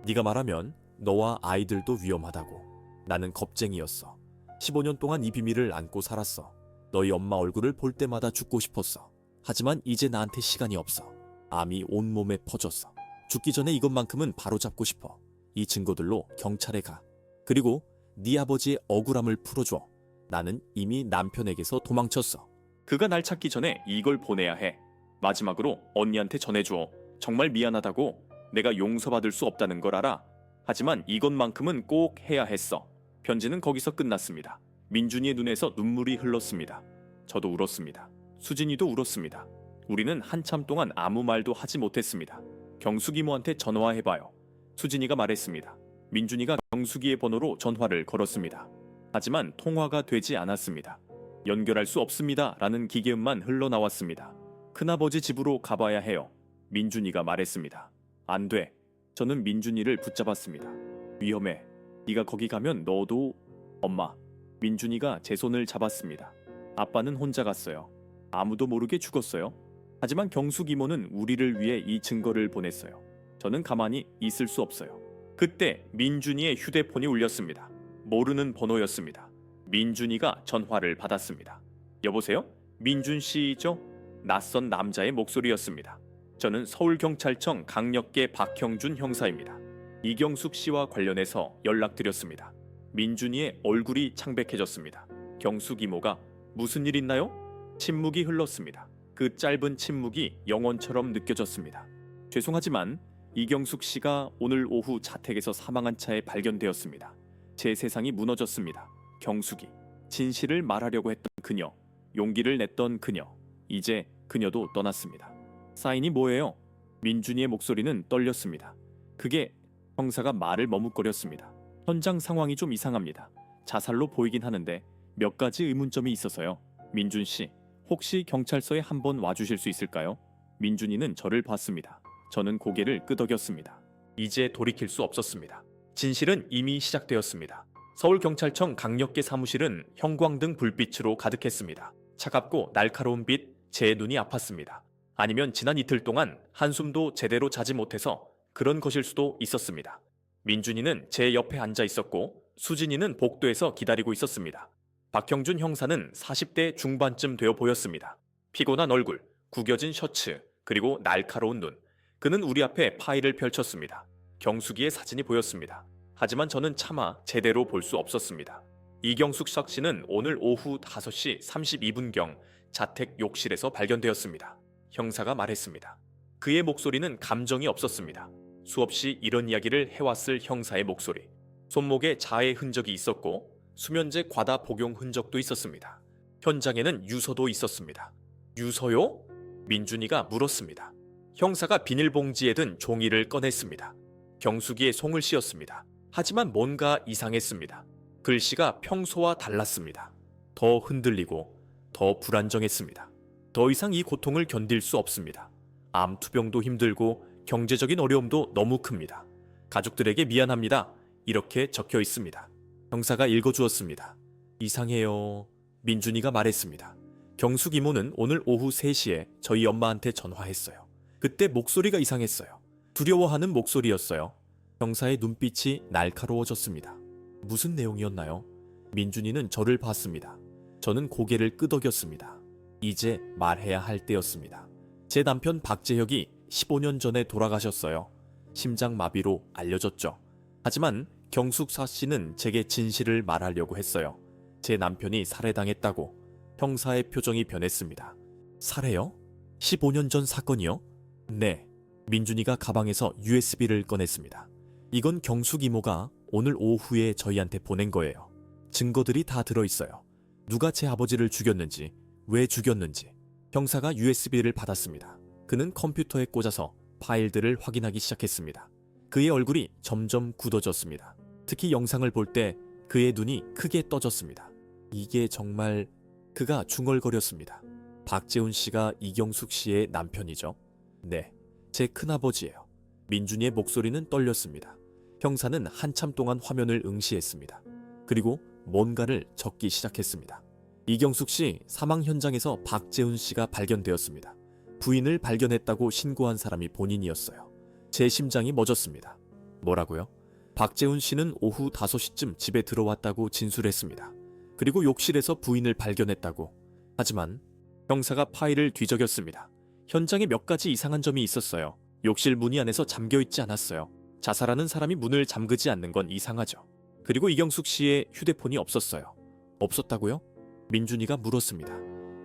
네가 말하면 너와 아이들도 위험하다고. 나는 겁쟁이였어. 15년 동안 이 비밀을 안고 살았어. 너희 엄마 얼굴을 볼 때마다 죽고 싶었어. 하지만 이제 나한테 시간이 없어. 암이 온몸에 퍼졌어. 죽기 전에 이것만큼은 바로잡고 싶어. 이 증거들로 경찰에 가. 그리고 네 아버지의 억울함을 풀어줘. 나는 이미 남편에게서 도망쳤어. 그가 날 찾기 전에 이걸 보내야 해. 마지막으로 언니한테 전해줘. 정말 미안하다고. 내가 용서받을 수 없다는 걸 알아. 하지만 이것만큼은 꼭 해야 했어. 편지는 거기서 끝났습니다. 민준이의 눈에서 눈물이 흘렀습니다. 저도 울었습니다. 수진이도 울었습니다. 우리는 한참 동안 아무 말도 하지 못했습니다. 경숙 이모한테 전화해봐요. 수진이가 말했습니다. 민준이가 경숙이의 번호로 전화를 걸었습니다. 하지만 통화가 되지 않았습니다. 연결할 수 없습니다. 라는 기계음만 흘러나왔습니다. 큰아버지 집으로 가봐야 해요. 민준이가 말했습니다. 안 돼. 저는 민준이를 붙잡았습니다. 위험해. 네가 거기 가면 너도... 엄마. 민준이가 제 손을 잡았습니다. 아빠는 혼자 갔어요. 아무도 모르게 죽었어요. 하지만 경숙 이모는 우리를 위해 이 증거를 보냈어요. 저는 가만히 있을 수 없어요. 그때 민준이의 휴대폰이 울렸습니다. 모르는 번호였습니다. 민준이가 전화를 받았습니다. 여보세요? 민준 씨죠? 낯선 남자의 목소리였습니다. 저는 서울경찰청 강력계 박형준 형사입니다. 이경숙 씨와 관련해서 연락드렸습니다. 민준이의 얼굴이 창백해졌습니다. 경숙 이모가 무슨 일 있나요? 침묵이 흘렀습니다. 그 짧은 침묵이 영원처럼 느껴졌습니다. 죄송하지만 이경숙 씨가 오늘 오후 자택에서 사망한 차에 발견되었습니다. 제 세상이 무너졌습니다. 경숙이, 진실을 말하려고 했던 그녀, 용기를 냈던 그녀, 이제 그녀도 떠났습니다. 사인이 뭐예요? 민준이의 목소리는 떨렸습니다. 그게... 형사가 말을 머뭇거렸습니다. 현장 상황이 좀 이상합니다. 자살로 보이긴 하는데 몇 가지 의문점이 있어서요. 민준 씨, 혹시 경찰서에 한번 와주실 수 있을까요? 민준이는 저를 봤습니다. 저는 고개를 끄덕였습니다. 이제 돌이킬 수 없었습니다. 진실은 이미 시작되었습니다. 서울경찰청 강력계 사무실은 형광등 불빛으로 가득했습니다. 차갑고 날카로운 빛, 제 눈이 아팠습니다. 아니면 지난 이틀 동안 한숨도 제대로 자지 못해서 그런 것일 수도 있었습니다. 민준이는 제 옆에 앉아 있었고 수진이는 복도에서 기다리고 있었습니다. 박형준 형사는 40대 중반쯤 되어 보였습니다. 피곤한 얼굴, 구겨진 셔츠, 그리고 날카로운 눈. 그는 우리 앞에 파일을 펼쳤습니다. 경숙이의 사진이 보였습니다. 하지만 저는 차마 제대로 볼 수 없었습니다. 이경숙 씨는 오늘 오후 5시 32분경 자택 욕실에서 발견되었습니다. 형사가 말했습니다. 그의 목소리는 감정이 없었습니다. 수없이 이런 이야기를 해왔을 형사의 목소리. 손목에 자해 흔적이 있었고 수면제 과다 복용 흔적도 있었습니다. 현장에는 유서도 있었습니다. 유서요? 민준이가 물었습니다. 형사가 비닐봉지에 든 종이를 꺼냈습니다. 경숙이의 송을 씌었습니다. 하지만 뭔가 이상했습니다. 글씨가 평소와 달랐습니다. 더 흔들리고 더 불안정했습니다. 더 이상 이 고통을 견딜 수 없습니다. 암 투병도 힘들고 경제적인 어려움도 너무 큽니다. 가족들에게 미안합니다. 이렇게 적혀 있습니다. 형사가 읽어주었습니다. 이상해요. 민준이가 말했습니다. 경숙 이모는 오늘 오후 3시에 저희 엄마한테 전화했어요. 그때 목소리가 이상했어요. 두려워하는 목소리였어요. 형사의 눈빛이 날카로워졌습니다. 무슨 내용이었나요? 민준이는 저를 봤습니다. 저는 고개를 끄덕였습니다. 이제 말해야 할 때였습니다. 제 남편 박재혁이 15년 전에 돌아가셨어요. 심장마비로 알려졌죠. 하지만 경숙사 씨는 제게 진실을 말하려고 했어요. 제 남편이 살해당했다고. 형사의 표정이 변했습니다. 살해요? 15년 전 사건이요? 네. 민준이가 가방에서 USB를 꺼냈습니다. 이건 경숙 이모가 오늘 오후에 저희한테 보낸 거예요. 증거들이 다 들어있어요. 누가 제 아버지를 죽였는지, 왜 죽였는지. 형사가 USB를 받았습니다. 그는 컴퓨터에 꽂아서 파일들을 확인하기 시작했습니다. 그의 얼굴이 점점 굳어졌습니다. 특히 영상을 볼 때 그의 눈이 크게 떠졌습니다. 이게 정말... 그가 중얼거렸습니다. 박재훈 씨가 이경숙 씨의 남편이죠? 네, 제 큰아버지예요. 민준이의 목소리는 떨렸습니다. 형사는 한참 동안 화면을 응시했습니다. 그리고 뭔가를 적기 시작했습니다. 이경숙 씨 사망 현장에서 박재훈 씨가 발견되었습니다. 부인을 발견했다고 신고한 사람이 본인이었어요. 제 심장이 멎었습니다. 뭐라고요? 박재훈 씨는 오후 5시쯤 집에 들어왔다고 진술했습니다. 그리고 욕실에서 부인을 발견했다고. 하지만 형사가 파일을 뒤적였습니다. 현장에 몇 가지 이상한 점이 있었어요. 욕실 문이 안에서 잠겨있지 않았어요. 자살하는 사람이 문을 잠그지 않는 건 이상하죠. 그리고 이경숙 씨의 휴대폰이 없었어요. 없었다고요? 민준이가 물었습니다.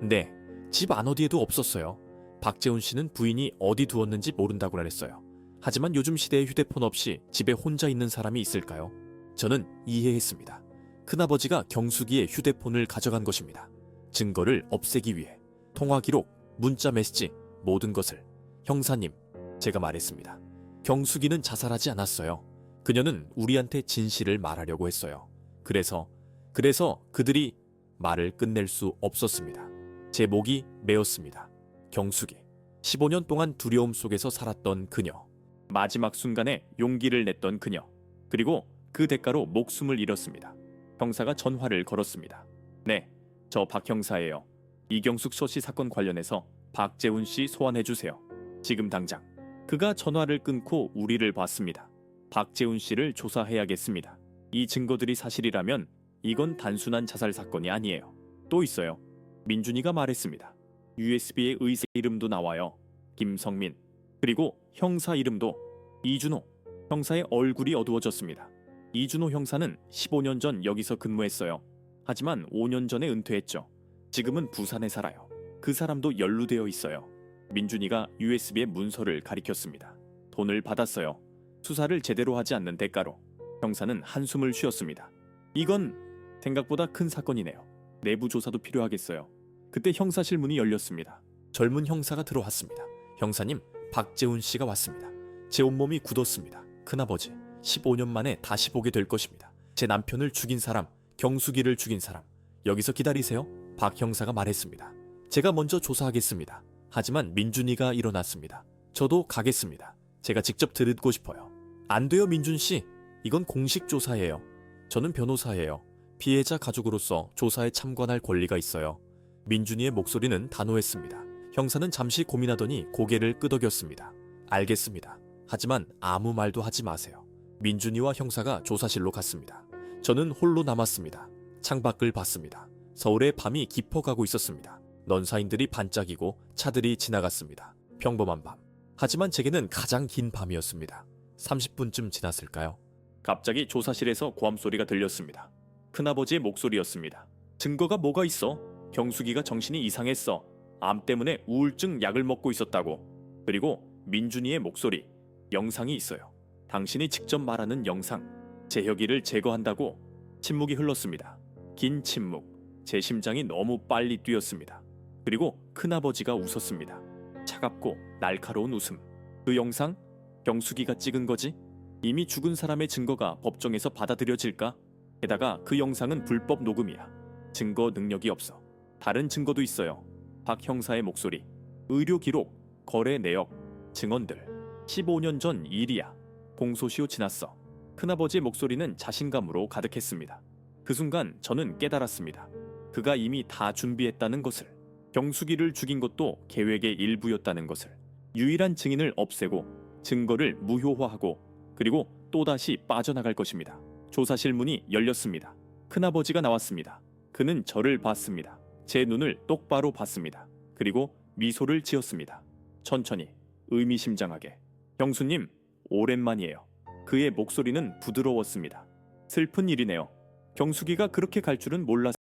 네, 집 안 어디에도 없었어요. 박재훈 씨는 부인이 어디 두었는지 모른다고 그랬어요. 하지만 요즘 시대에 휴대폰 없이 집에 혼자 있는 사람이 있을까요? 저는 이해했습니다. 큰아버지가 경숙이의 휴대폰을 가져간 것입니다. 증거를 없애기 위해 통화 기록, 문자 메시지, 모든 것을. 형사님, 제가 말했습니다. 경숙이는 자살하지 않았어요. 그녀는 우리한테 진실을 말하려고 했어요. 그래서 그들이 말을 끝낼 수 없었습니다. 제 목이 메었습니다. 경숙이, 15년 동안 두려움 속에서 살았던 그녀. 마지막 순간에 용기를 냈던 그녀. 그리고 그 대가로 목숨을 잃었습니다. 형사가 전화를 걸었습니다. 네, 저 박 형사예요. 이경숙 씨 사건 관련해서 박재훈 씨 소환해주세요. 지금 당장. 그가 전화를 끊고 우리를 봤습니다. 박재훈 씨를 조사해야겠습니다. 이 증거들이 사실이라면 이건 단순한 자살 사건이 아니에요. 또 있어요. 민준이가 말했습니다. USB의 의사 이름도 나와요. 김성민. 그리고 형사 이름도 이준호. 형사의 얼굴이 어두워졌습니다. 이준호 형사는 15년 전 여기서 근무했어요. 하지만 5년 전에 은퇴했죠. 지금은 부산에 살아요. 그 사람도 연루되어 있어요. 민준이가 USB의 문서를 가리켰습니다. 돈을 받았어요. 수사를 제대로 하지 않는 대가로. 형사는 한숨을 쉬었습니다. 이건 생각보다 큰 사건이네요. 내부 조사도 필요하겠어요. 그때 형사실 문이 열렸습니다. 젊은 형사가 들어왔습니다. 형사님, 박재훈 씨가 왔습니다. 제 온몸이 굳었습니다. 큰아버지, 15년 만에 다시 보게 될 것입니다. 제 남편을 죽인 사람, 경숙이를 죽인 사람, 여기서 기다리세요. 박 형사가 말했습니다. 제가 먼저 조사하겠습니다. 하지만 민준이가 일어났습니다. 저도 가겠습니다. 제가 직접 듣고 싶어요. 안 돼요, 민준 씨. 이건 공식 조사예요. 저는 변호사예요. 피해자 가족으로서 조사에 참관할 권리가 있어요. 민준이의 목소리는 단호했습니다. 형사는 잠시 고민하더니 고개를 끄덕였습니다. 알겠습니다. 하지만 아무 말도 하지 마세요. 민준이와 형사가 조사실로 갔습니다. 저는 홀로 남았습니다. 창밖을 봤습니다. 서울의 밤이 깊어가고 있었습니다. 넌사인들이 반짝이고 차들이 지나갔습니다. 평범한 밤. 하지만 제게는 가장 긴 밤이었습니다. 30분쯤 지났을까요? 갑자기 조사실에서 고함 소리가 들렸습니다. 큰아버지의 목소리였습니다. 증거가 뭐가 있어? 경숙이가 정신이 이상했어. 암 때문에 우울증 약을 먹고 있었다고. 그리고 민준이의 목소리, 영상이 있어요. 당신이 직접 말하는 영상. 제 혁이를 제거한다고. 침묵이 흘렀습니다. 긴 침묵. 제 심장이 너무 빨리 뛰었습니다. 그리고 큰아버지가 웃었습니다. 차갑고 날카로운 웃음. 그 영상? 경숙이가 찍은 거지? 이미 죽은 사람의 증거가 법정에서 받아들여질까? 게다가 그 영상은 불법 녹음이야. 증거 능력이 없어. 다른 증거도 있어요. 박 형사의 목소리. 의료 기록, 거래 내역, 증언들. 15년 전 일이야. 공소시효 지났어. 큰아버지의 목소리는 자신감으로 가득했습니다. 그 순간 저는 깨달았습니다. 그가 이미 다 준비했다는 것을. 경숙이를 죽인 것도 계획의 일부였다는 것을. 유일한 증인을 없애고 증거를 무효화하고 그리고 또다시 빠져나갈 것입니다. 조사실 문이 열렸습니다. 큰아버지가 나왔습니다. 그는 저를 봤습니다. 제 눈을 똑바로 봤습니다. 그리고 미소를 지었습니다. 천천히, 의미심장하게. 형수님, 오랜만이에요. 그의 목소리는 부드러웠습니다. 슬픈 일이네요. 경숙이가 그렇게 갈 줄은 몰랐어요.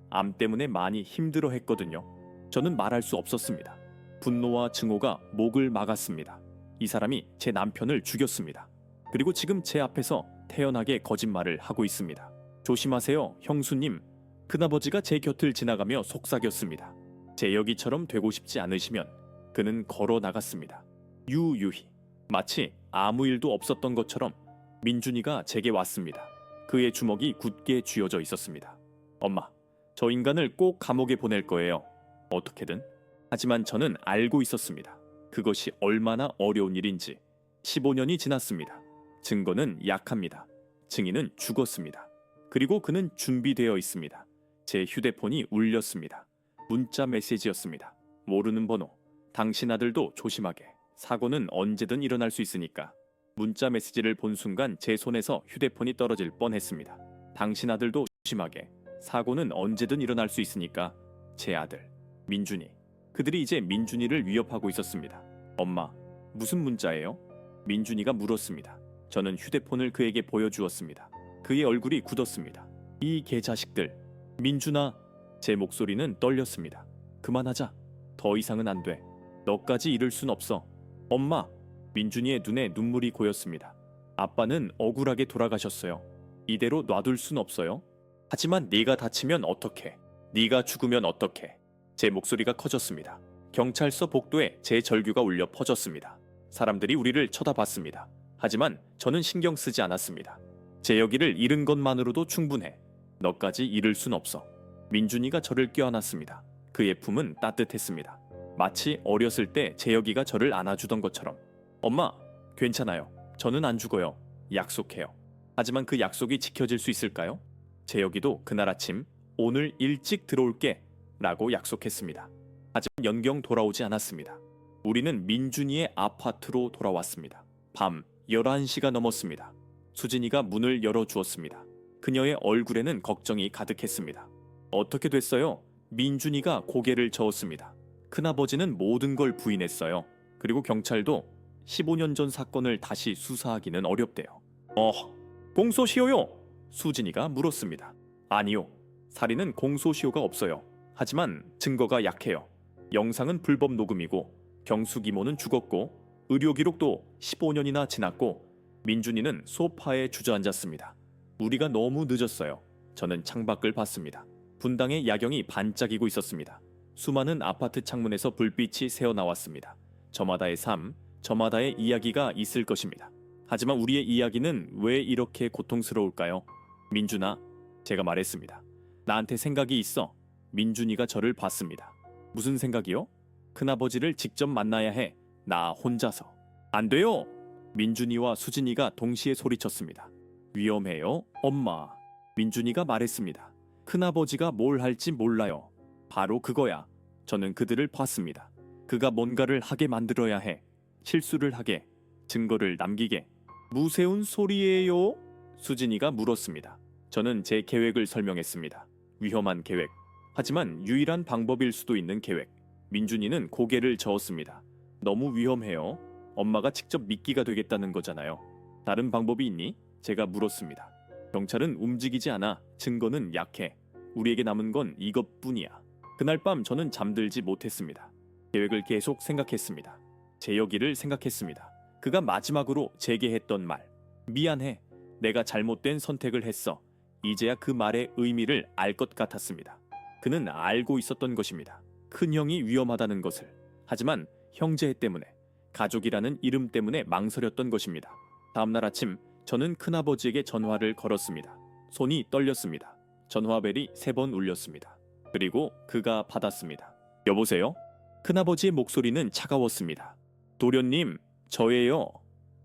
암 때문에 많이 힘들어했거든요. 저는 말할 수 없었습니다. 분노와 증오가 목을 막았습니다. 이 사람이 제 남편을 죽였습니다. 그리고 지금 제 앞에서 태연하게 거짓말을 하고 있습니다. 조심하세요, 형수님. 큰아버지가 제 곁을 지나가며 속삭였습니다. 제 여기처럼 되고 싶지 않으시면. 그는 걸어 나갔습니다. 유유히. 마치 아무 일도 없었던 것처럼 민준이가 제게 왔습니다. 그의 주먹이 굳게 쥐어져 있었습니다. 엄마, 저 인간을 꼭 감옥에 보낼 거예요. 어떻게든. 하지만 저는 알고 있었습니다. 그것이 얼마나 어려운 일인지. 15년이 지났습니다. 증거는 약합니다. 증인은 죽었습니다. 그리고 그는 준비되어 있습니다. 제 휴대폰이 울렸습니다. 문자 메시지였습니다. 모르는 번호. 당신 아들도 조심하게. 사고는 언제든 일어날 수 있으니까. 문자 메시지를 본 순간 제 손에서 휴대폰이 떨어질 뻔했습니다. 당신 아들도 조심하게. 사고는 언제든 일어날 수 있으니까. 제 아들, 민준이. 그들이 이제 민준이를 위협하고 있었습니다. 엄마, 무슨 문자예요? 민준이가 물었습니다. 저는 휴대폰을 그에게 보여주었습니다. 그의 얼굴이 굳었습니다. 이 개자식들. 민준아, 제 목소리는 떨렸습니다. 그만하자. 더 이상은 안 돼. 너까지 이럴 순 없어. 엄마, 민준이의 눈에 눈물이 고였습니다. 아빠는 억울하게 돌아가셨어요. 이대로 놔둘 순 없어요. 하지만 네가 다치면 어떡해? 네가 죽으면 어떡해? 제 목소리가 커졌습니다. 경찰서 복도에 제 절규가 울려 퍼졌습니다. 사람들이 우리를 쳐다봤습니다. 하지만 저는 신경 쓰지 않았습니다. 재혁이를 잃은 것만으로도 충분해. 너까지 잃을 순 없어. 민준이가 저를 껴안았습니다. 그의 품은 따뜻했습니다. 마치 어렸을 때 재혁이가 저를 안아주던 것처럼. 엄마, 괜찮아요. 저는 안 죽어요. 약속해요. 하지만 그 약속이 지켜질 수 있을까요? 재혁이도 그날 아침 오늘 일찍 들어올게 라고 약속했습니다. 하지만 연경 돌아오지 않았습니다. 우리는 민준이의 아파트로 돌아왔습니다. 밤 11시가 넘었습니다. 수진이가 문을 열어주었습니다. 그녀의 얼굴에는 걱정이 가득했습니다. 어떻게 됐어요? 민준이가 고개를 저었습니다. 큰아버지는 모든 걸 부인했어요. 그리고 경찰도 15년 전 사건을 다시 수사하기는 어렵대요. 공소시효요? 수진이가 물었습니다. 아니요. 살인은 공소시효가 없어요. 하지만 증거가 약해요. 영상은 불법 녹음이고 경숙 이모는 죽었고 의료 기록도 15년이나 지났고 민준이는 소파에 주저앉았습니다. 우리가 너무 늦었어요. 저는 창밖을 봤습니다. 분당의 야경이 반짝이고 있었습니다. 수많은 아파트 창문에서 불빛이 새어나왔습니다. 저마다의 삶, 저마다의 이야기가 있을 것입니다. 하지만 우리의 이야기는 왜 이렇게 고통스러울까요? 민준아, 제가 말했습니다. 나한테 생각이 있어. 민준이가 저를 봤습니다. 무슨 생각이요? 큰아버지를 직접 만나야 해. 나 혼자서. 안 돼요! 민준이와 수진이가 동시에 소리쳤습니다. 위험해요, 엄마. 민준이가 말했습니다. 큰아버지가 뭘 할지 몰라요. 바로 그거야. 저는 그들을 봤습니다. 그가 뭔가를 하게 만들어야 해. 실수를 하게. 증거를 남기게. 무세운 소리예요? 수진이가 물었습니다. 저는 제 계획을 설명했습니다. 위험한 계획. 하지만 유일한 방법일 수도 있는 계획. 민준이는 고개를 저었습니다. 너무 위험해요. 엄마가 직접 미끼가 되겠다는 거잖아요. 다른 방법이 있니? 제가 물었습니다. 경찰은 움직이지 않아. 증거는 약해. 우리에게 남은 건 이것뿐이야. 그날 밤 저는 잠들지 못했습니다. 계획을 계속 생각했습니다. 재혁이를 생각했습니다. 그가 마지막으로 제게 했던 말. 미안해. 내가 잘못된 선택을 했어. 이제야 그 말의 의미를 알 것 같았습니다. 그는 알고 있었던 것입니다. 큰형이 위험하다는 것을. 하지만 형제 때문에, 가족이라는 이름 때문에 망설였던 것입니다. 다음날 아침 저는 큰아버지에게 전화를 걸었습니다. 손이 떨렸습니다. 전화벨이 3번 울렸습니다. 그리고 그가 받았습니다. 여보세요? 큰아버지의 목소리는 차가웠습니다. 도련님, 저예요.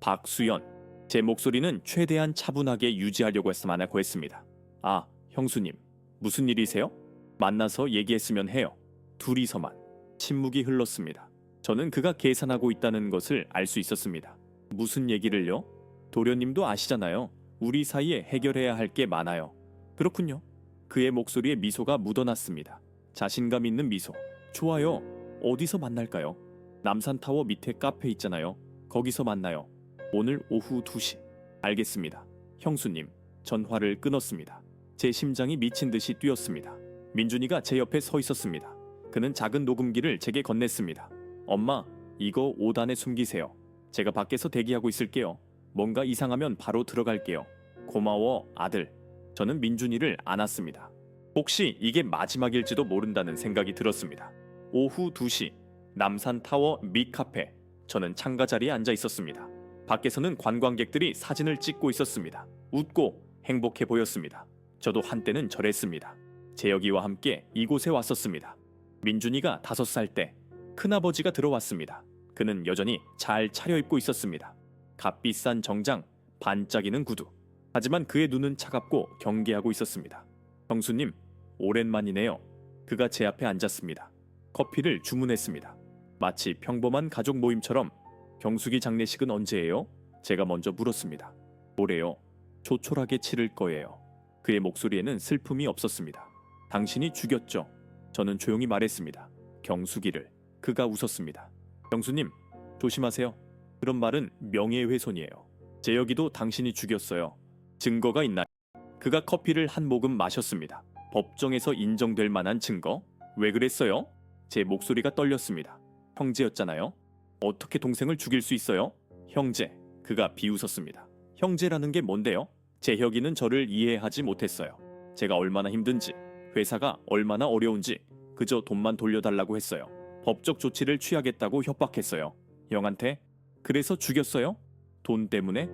박수연. 제 목소리는 최대한 차분하게 유지하려고 했습니다. 아, 형수님. 무슨 일이세요? 만나서 얘기했으면 해요. 둘이서만. 침묵이 흘렀습니다. 저는 그가 계산하고 있다는 것을 알 수 있었습니다. 무슨 얘기를요? 도련님도 아시잖아요. 우리 사이에 해결해야 할 게 많아요. 그렇군요. 그의 목소리에 미소가 묻어났습니다. 자신감 있는 미소. 좋아요. 어디서 만날까요? 남산타워 밑에 카페 있잖아요. 거기서 만나요. 오늘 오후 2시. 알겠습니다. 형수님. 전화를 끊었습니다. 제 심장이 미친 듯이 뛰었습니다. 민준이가 제 옆에 서 있었습니다. 그는 작은 녹음기를 제게 건넸습니다. 엄마, 이거 5단에 숨기세요. 제가 밖에서 대기하고 있을게요. 뭔가 이상하면 바로 들어갈게요. 고마워, 아들. 저는 민준이를 안았습니다. 혹시 이게 마지막일지도 모른다는 생각이 들었습니다. 오후 2시, 남산타워 밑 카페. 저는 창가 자리에 앉아 있었습니다. 밖에서는 관광객들이 사진을 찍고 있었습니다. 웃고 행복해 보였습니다. 저도 한때는 저랬습니다. 재혁이와 함께 이곳에 왔었습니다. 민준이가 5살 때 큰아버지가 들어왔습니다. 그는 여전히 잘 차려입고 있었습니다. 값비싼 정장, 반짝이는 구두. 하지만 그의 눈은 차갑고 경계하고 있었습니다. 형수님, 오랜만이네요. 그가 제 앞에 앉았습니다. 커피를 주문했습니다. 마치 평범한 가족 모임처럼 경숙이 장례식은 언제예요? 제가 먼저 물었습니다. 올해요. 조촐하게 치를 거예요. 그의 목소리에는 슬픔이 없었습니다. 당신이 죽였죠. 저는 조용히 말했습니다. 경숙이를. 그가 웃었습니다. 경수님, 조심하세요. 그런 말은 명예훼손이에요. 재혁이도 당신이 죽였어요. 증거가 있나요? 그가 커피를 한 모금 마셨습니다. 법정에서 인정될 만한 증거? 왜 그랬어요? 제 목소리가 떨렸습니다. 형제였잖아요. 어떻게 동생을 죽일 수 있어요? 형제. 그가 비웃었습니다. 형제라는 게 뭔데요? 재혁이는 저를 이해하지 못했어요. 제가 얼마나 힘든지, 회사가 얼마나 어려운지 그저 돈만 돌려달라고 했어요. 법적 조치를 취하겠다고 협박했어요. 형한테? 그래서 죽였어요? 돈 때문에?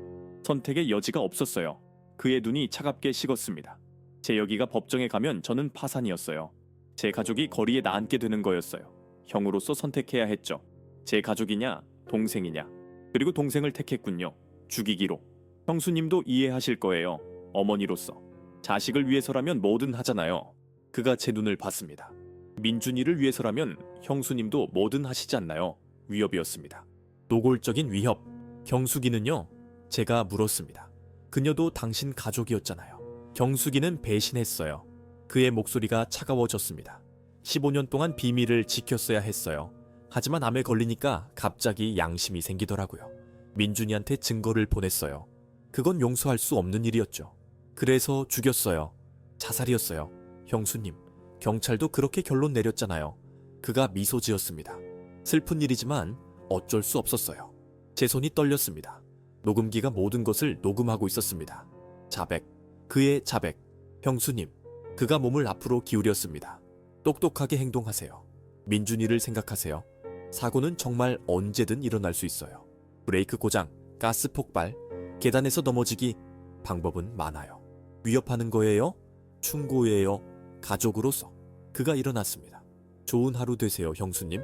선택의 여지가 없었어요. 그의 눈이 차갑게 식었습니다. 재혁이가 법정에 가면 저는 파산이었어요. 제 가족이 거리에 나앉게 되는 거였어요. 형으로서 선택해야 했죠. 제 가족이냐, 동생이냐. 그리고 동생을 택했군요. 죽이기로. 형수님도 이해하실 거예요. 어머니로서. 자식을 위해서라면 뭐든 하잖아요. 그가 제 눈을 봤습니다. 민준이를 위해서라면 형수님도 뭐든 하시지 않나요? 위협이었습니다. 노골적인 위협. 경숙이는요? 제가 물었습니다. 그녀도 당신 가족이었잖아요. 경숙이는 배신했어요. 그의 목소리가 차가워졌습니다. 15년 동안 비밀을 지켰어야 했어요. 하지만 암에 걸리니까 갑자기 양심이 생기더라고요. 민준이한테 증거를 보냈어요. 그건 용서할 수 없는 일이었죠. 그래서 죽였어요. 자살이었어요. 형수님, 경찰도 그렇게 결론 내렸잖아요. 그가 미소 지었습니다. 슬픈 일이지만 어쩔 수 없었어요. 제 손이 떨렸습니다. 녹음기가 모든 것을 녹음하고 있었습니다. 자백, 그의 자백. 형수님, 그가 몸을 앞으로 기울였습니다. 똑똑하게 행동하세요. 민준이를 생각하세요. 사고는 정말 언제든 일어날 수 있어요. 브레이크 고장, 가스 폭발, 계단에서 넘어지기, 방법은 많아요. 위협하는 거예요? 충고예요. 가족으로서. 그가 일어났습니다. 좋은 하루 되세요, 형수님.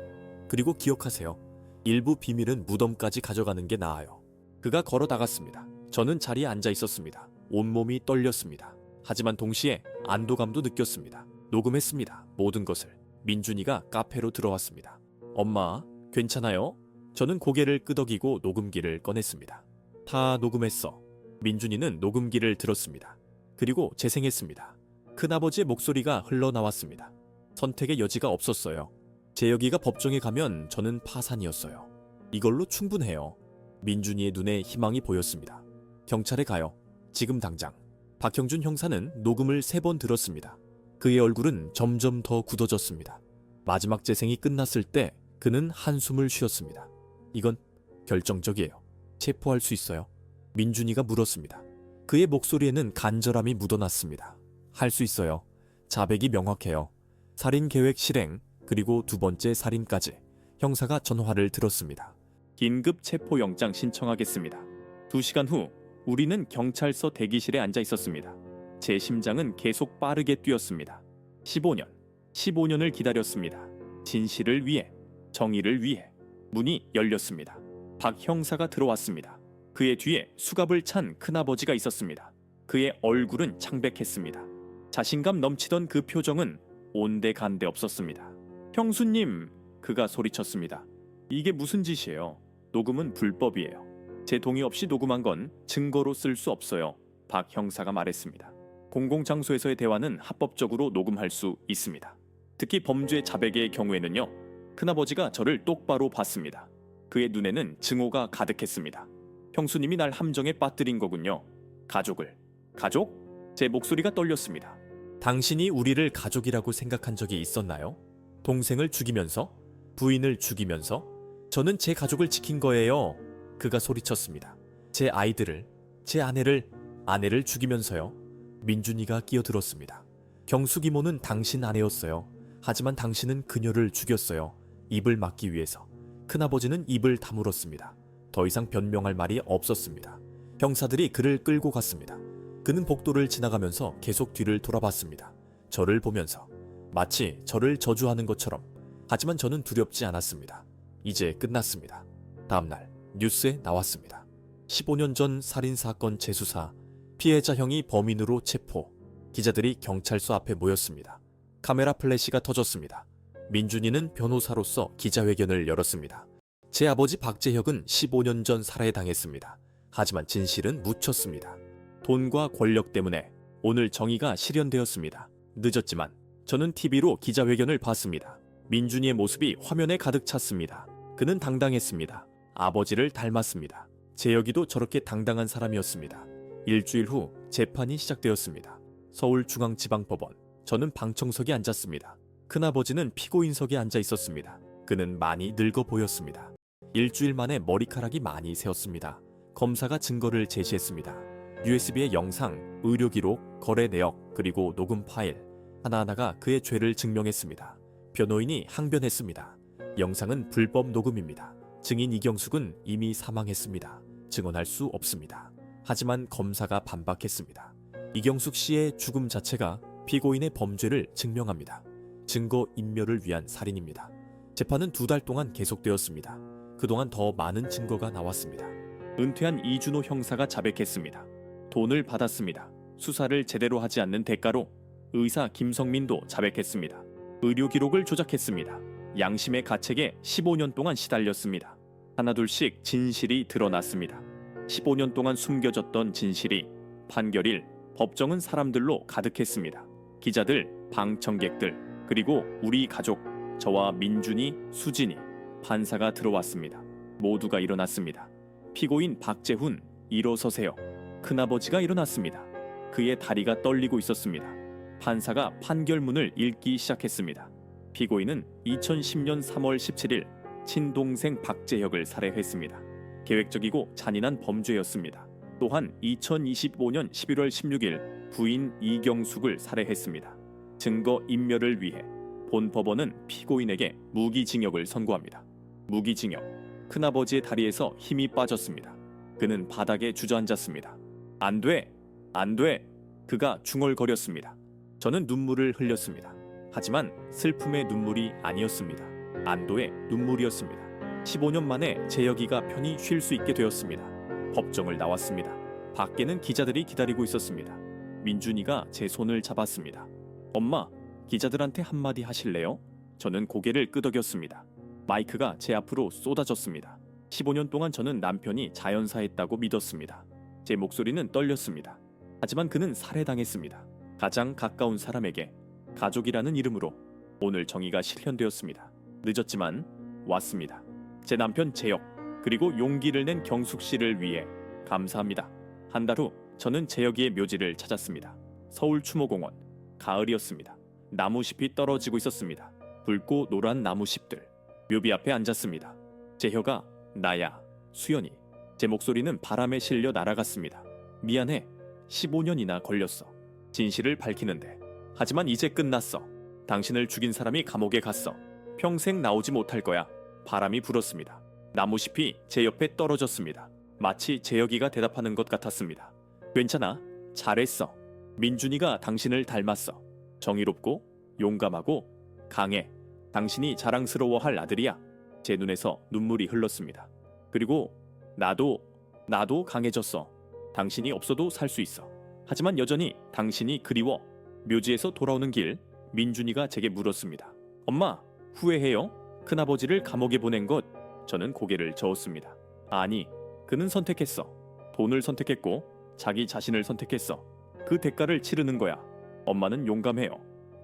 그리고 기억하세요. 일부 비밀은 무덤까지 가져가는 게 나아요. 그가 걸어 나갔습니다. 저는 자리에 앉아 있었습니다. 온몸이 떨렸습니다. 하지만 동시에 안도감도 느꼈습니다. 녹음했습니다. 모든 것을. 민준이가 카페로 들어왔습니다. 엄마, 괜찮아요? 저는 고개를 끄덕이고 녹음기를 꺼냈습니다. 다 녹음했어. 민준이는 녹음기를 들었습니다. 그리고 재생했습니다. 큰아버지의 목소리가 흘러나왔습니다. 선택의 여지가 없었어요. 재혁이가 법정에 가면 저는 파산이었어요. 이걸로 충분해요. 민준이의 눈에 희망이 보였습니다. 경찰에 가요. 지금 당장. 박형준 형사는 녹음을 3번 들었습니다. 그의 얼굴은 점점 더 굳어졌습니다. 마지막 재생이 끝났을 때 그는 한숨을 쉬었습니다. 이건 결정적이에요. 체포할 수 있어요? 민준이가 물었습니다. 그의 목소리에는 간절함이 묻어났습니다. 할 수 있어요. 자백이 명확해요. 살인 계획 실행, 그리고 2번째 살인까지. 형사가 전화를 들었습니다. 긴급 체포영장 신청하겠습니다. 2시간 후 우리는 경찰서 대기실에 앉아 있었습니다. 제 심장은 계속 빠르게 뛰었습니다. 15년을 기다렸습니다. 진실을 위해, 정의를 위해. 문이 열렸습니다. 박 형사가 들어왔습니다. 그의 뒤에 수갑을 찬 큰아버지가 있었습니다. 그의 얼굴은 창백했습니다. 자신감 넘치던 그 표정은 온데간데 없었습니다. 형수님, 그가 소리쳤습니다. 이게 무슨 짓이에요? 녹음은 불법이에요. 제 동의 없이 녹음한 건 증거로 쓸 수 없어요. 박 형사가 말했습니다. 공공장소에서의 대화는 합법적으로 녹음할 수 있습니다. 특히 범죄 자백의 경우에는요. 큰아버지가 저를 똑바로 봤습니다. 그의 눈에는 증오가 가득했습니다. 형수님이 날 함정에 빠뜨린 거군요. 가족을. 가족? 제 목소리가 떨렸습니다. 당신이 우리를 가족이라고 생각한 적이 있었나요? 동생을 죽이면서? 부인을 죽이면서? 저는 제 가족을 지킨 거예요. 그가 소리쳤습니다. 제 아이들을, 제 아내를 죽이면서요. 민준이가 끼어들었습니다. 경숙 이모는 당신 아내였어요. 하지만 당신은 그녀를 죽였어요. 입을 막기 위해서. 큰아버지는 입을 다물었습니다. 더 이상 변명할 말이 없었습니다. 형사들이 그를 끌고 갔습니다. 그는 복도를 지나가면서 계속 뒤를 돌아봤습니다. 저를 보면서. 마치 저를 저주하는 것처럼. 하지만 저는 두렵지 않았습니다. 이제 끝났습니다. 다음날 뉴스에 나왔습니다. 15년 전 살인사건 재수사. 피해자 형이 범인으로 체포. 기자들이 경찰서 앞에 모였습니다. 카메라 플래시가 터졌습니다. 민준이는 변호사로서 기자회견을 열었습니다. 제 아버지 박재혁은 15년 전 살해당했습니다. 하지만 진실은 묻혔습니다. 돈과 권력 때문에 오늘 정의가 실현되었습니다. 늦었지만 저는 TV로 기자회견을 봤습니다. 민준이의 모습이 화면에 가득 찼습니다. 그는 당당했습니다. 아버지를 닮았습니다. 재혁이도 저렇게 당당한 사람이었습니다. 일주일 후 재판이 시작되었습니다. 서울중앙지방법원. 저는 방청석에 앉았습니다. 큰아버지는 피고인석에 앉아 있었습니다. 그는 많이 늙어 보였습니다. 일주일 만에 머리카락이 많이 새었습니다. 검사가 증거를 제시했습니다. USB의 영상, 의료기록, 거래 내역, 그리고 녹음 파일 하나하나가 그의 죄를 증명했습니다. 변호인이 항변했습니다. 영상은 불법 녹음입니다. 증인 이경숙은 이미 사망했습니다. 증언할 수 없습니다. 하지만 검사가 반박했습니다. 이경숙 씨의 죽음 자체가 피고인의 범죄를 증명합니다. 증거 인멸을 위한 살인입니다. 재판은 2달 동안 계속되었습니다. 그동안 더 많은 증거가 나왔습니다. 은퇴한 이준호 형사가 자백했습니다. 돈을 받았습니다. 수사를 제대로 하지 않는 대가로 의사 김성민도 자백했습니다. 의료 기록을 조작했습니다. 양심의 가책에 15년 동안 시달렸습니다. 하나둘씩 진실이 드러났습니다. 15년 동안 숨겨졌던 진실이 판결일 법정은 사람들로 가득했습니다. 기자들, 방청객들, 그리고 우리 가족, 저와 민준이, 수진이, 판사가 들어왔습니다. 모두가 일어났습니다. 피고인 박재훈, 일어서세요. 큰아버지가 일어났습니다. 그의 다리가 떨리고 있었습니다. 판사가 판결문을 읽기 시작했습니다. 피고인은 2010년 3월 17일 친동생 박재혁을 살해했습니다. 계획적이고 잔인한 범죄였습니다. 또한 2025년 11월 16일 부인 이경숙을 살해했습니다. 증거 인멸을 위해 본 법원은 피고인에게 무기징역을 선고합니다. 무기징역. 큰아버지의 다리에서 힘이 빠졌습니다. 그는 바닥에 주저앉았습니다. 안 돼! 안 돼! 그가 중얼거렸습니다. 저는 눈물을 흘렸습니다. 하지만 슬픔의 눈물이 아니었습니다. 안도의 눈물이었습니다. 15년 만에 재혁이가 편히 쉴 수 있게 되었습니다. 법정을 나왔습니다. 밖에는 기자들이 기다리고 있었습니다. 민준이가 제 손을 잡았습니다. 엄마, 기자들한테 한마디 하실래요? 저는 고개를 끄덕였습니다. 마이크가 제 앞으로 쏟아졌습니다. 15년 동안 저는 남편이 자연사했다고 믿었습니다. 제 목소리는 떨렸습니다. 하지만 그는 살해당했습니다. 가장 가까운 사람에게 가족이라는 이름으로 오늘 정의가 실현되었습니다. 늦었지만 왔습니다. 제 남편 재혁, 그리고 용기를 낸 경숙 씨를 위해 감사합니다. 한 달 후 저는 재혁이의 묘지를 찾았습니다. 서울 추모공원, 가을이었습니다. 나무잎이 떨어지고 있었습니다. 붉고 노란 나무잎들. 묘비 앞에 앉았습니다. 재혁아, 나야, 수연이. 제 목소리는 바람에 실려 날아갔습니다. 미안해. 15년이나 걸렸어. 진실을 밝히는데. 하지만 이제 끝났어. 당신을 죽인 사람이 감옥에 갔어. 평생 나오지 못할 거야. 바람이 불었습니다. 나무잎이 제 옆에 떨어졌습니다. 마치 재혁이가 대답하는 것 같았습니다. 괜찮아. 잘했어. 민준이가 당신을 닮았어. 정의롭고 용감하고 강해. 당신이 자랑스러워할 아들이야. 제 눈에서 눈물이 흘렀습니다. 그리고 나도 강해졌어. 당신이 없어도 살 수 있어. 하지만 여전히 당신이 그리워. 묘지에서 돌아오는 길, 민준이가 제게 물었습니다. 엄마, 후회해요? 큰아버지를 감옥에 보낸 것. 저는 고개를 저었습니다. 아니, 그는 선택했어. 돈을 선택했고 자기 자신을 선택했어. 그 대가를 치르는 거야. 엄마는 용감해요.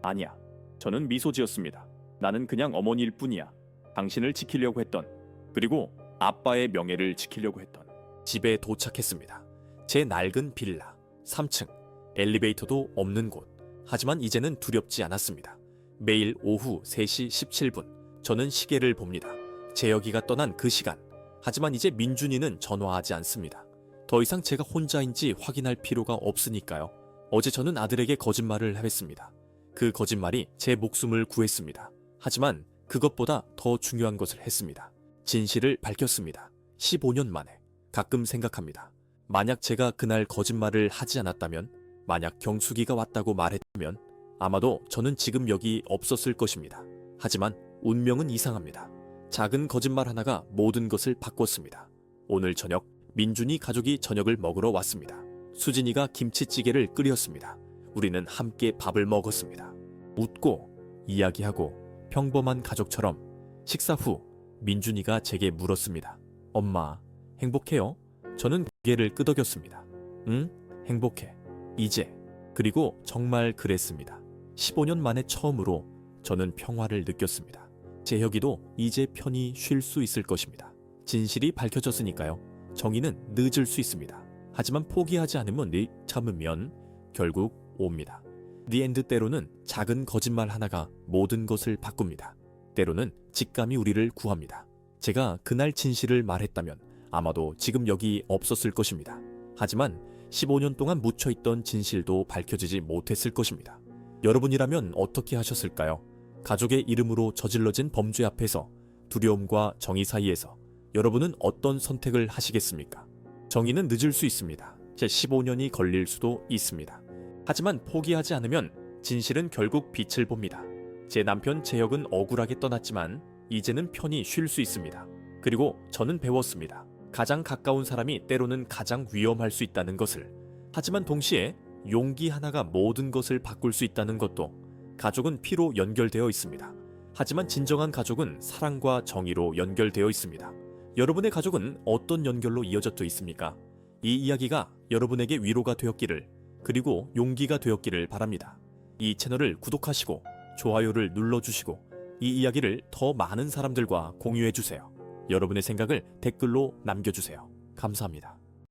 아니야. 저는 미소 지었습니다. 나는 그냥 어머니일 뿐이야. 당신을 지키려고 했던, 그리고 아빠의 명예를 지키려고 했던. 집에 도착했습니다. 제 낡은 빌라, 3층, 엘리베이터도 없는 곳. 하지만 이제는 두렵지 않았습니다. 매일 오후 3시 17분, 저는 시계를 봅니다. 재혁이가 떠난 그 시간. 하지만 이제 민준이는 전화하지 않습니다. 더 이상 제가 혼자인지 확인할 필요가 없으니까요. 어제 저는 아들에게 거짓말을 했습니다. 그 거짓말이 제 목숨을 구했습니다. 하지만 그것보다 더 중요한 것을 했습니다. 진실을 밝혔습니다. 15년 만에. 가끔 생각합니다. 만약 제가 그날 거짓말을 하지 않았다면, 만약 경숙이가 왔다고 말했다면 아마도 저는 지금 여기 없었을 것입니다. 하지만 운명은 이상합니다. 작은 거짓말 하나가 모든 것을 바꿨습니다. 오늘 저녁 민준이 가족이 저녁을 먹으러 왔습니다. 수진이가 김치찌개를 끓였습니다. 우리는 함께 밥을 먹었습니다. 웃고 이야기하고 평범한 가족처럼 식사 후 민준이가 제게 물었습니다. 엄마, 행복해요? 저는 고개를 끄덕였습니다. 응? 행복해. 이제. 그리고 정말 그랬습니다. 15년 만에 처음으로 저는 평화를 느꼈습니다. 재혁이도 이제 편히 쉴 수 있을 것입니다. 진실이 밝혀졌으니까요. 정의는 늦을 수 있습니다. 하지만 포기하지 않으면 참으면 결국 옵니다. 디엔드 때로는 작은 거짓말 하나가 모든 것을 바꿉니다. 때로는 직감이 우리를 구합니다. 제가 그날 진실을 말했다면 아마도 지금 여기 없었을 것입니다. 하지만 15년 동안 묻혀있던 진실도 밝혀지지 못했을 것입니다. 여러분이라면 어떻게 하셨을까요? 가족의 이름으로 저질러진 범죄 앞에서 두려움과 정의 사이에서 여러분은 어떤 선택을 하시겠습니까? 정의는 늦을 수 있습니다. 제 15년이 걸릴 수도 있습니다. 하지만 포기하지 않으면 진실은 결국 빛을 봅니다. 제 남편 재혁은 억울하게 떠났지만 이제는 편히 쉴 수 있습니다. 그리고 저는 배웠습니다. 가장 가까운 사람이 때로는 가장 위험할 수 있다는 것을. 하지만 동시에 용기 하나가 모든 것을 바꿀 수 있다는 것도. 가족은 피로 연결되어 있습니다. 하지만 진정한 가족은 사랑과 정의로 연결되어 있습니다. 여러분의 가족은 어떤 연결로 이어져 있습니까? 이 이야기가 여러분에게 위로가 되었기를, 그리고 용기가 되었기를 바랍니다. 이 채널을 구독하시고 좋아요를 눌러주시고 이 이야기를 더 많은 사람들과 공유해주세요. 여러분의 생각을 댓글로 남겨주세요. 감사합니다.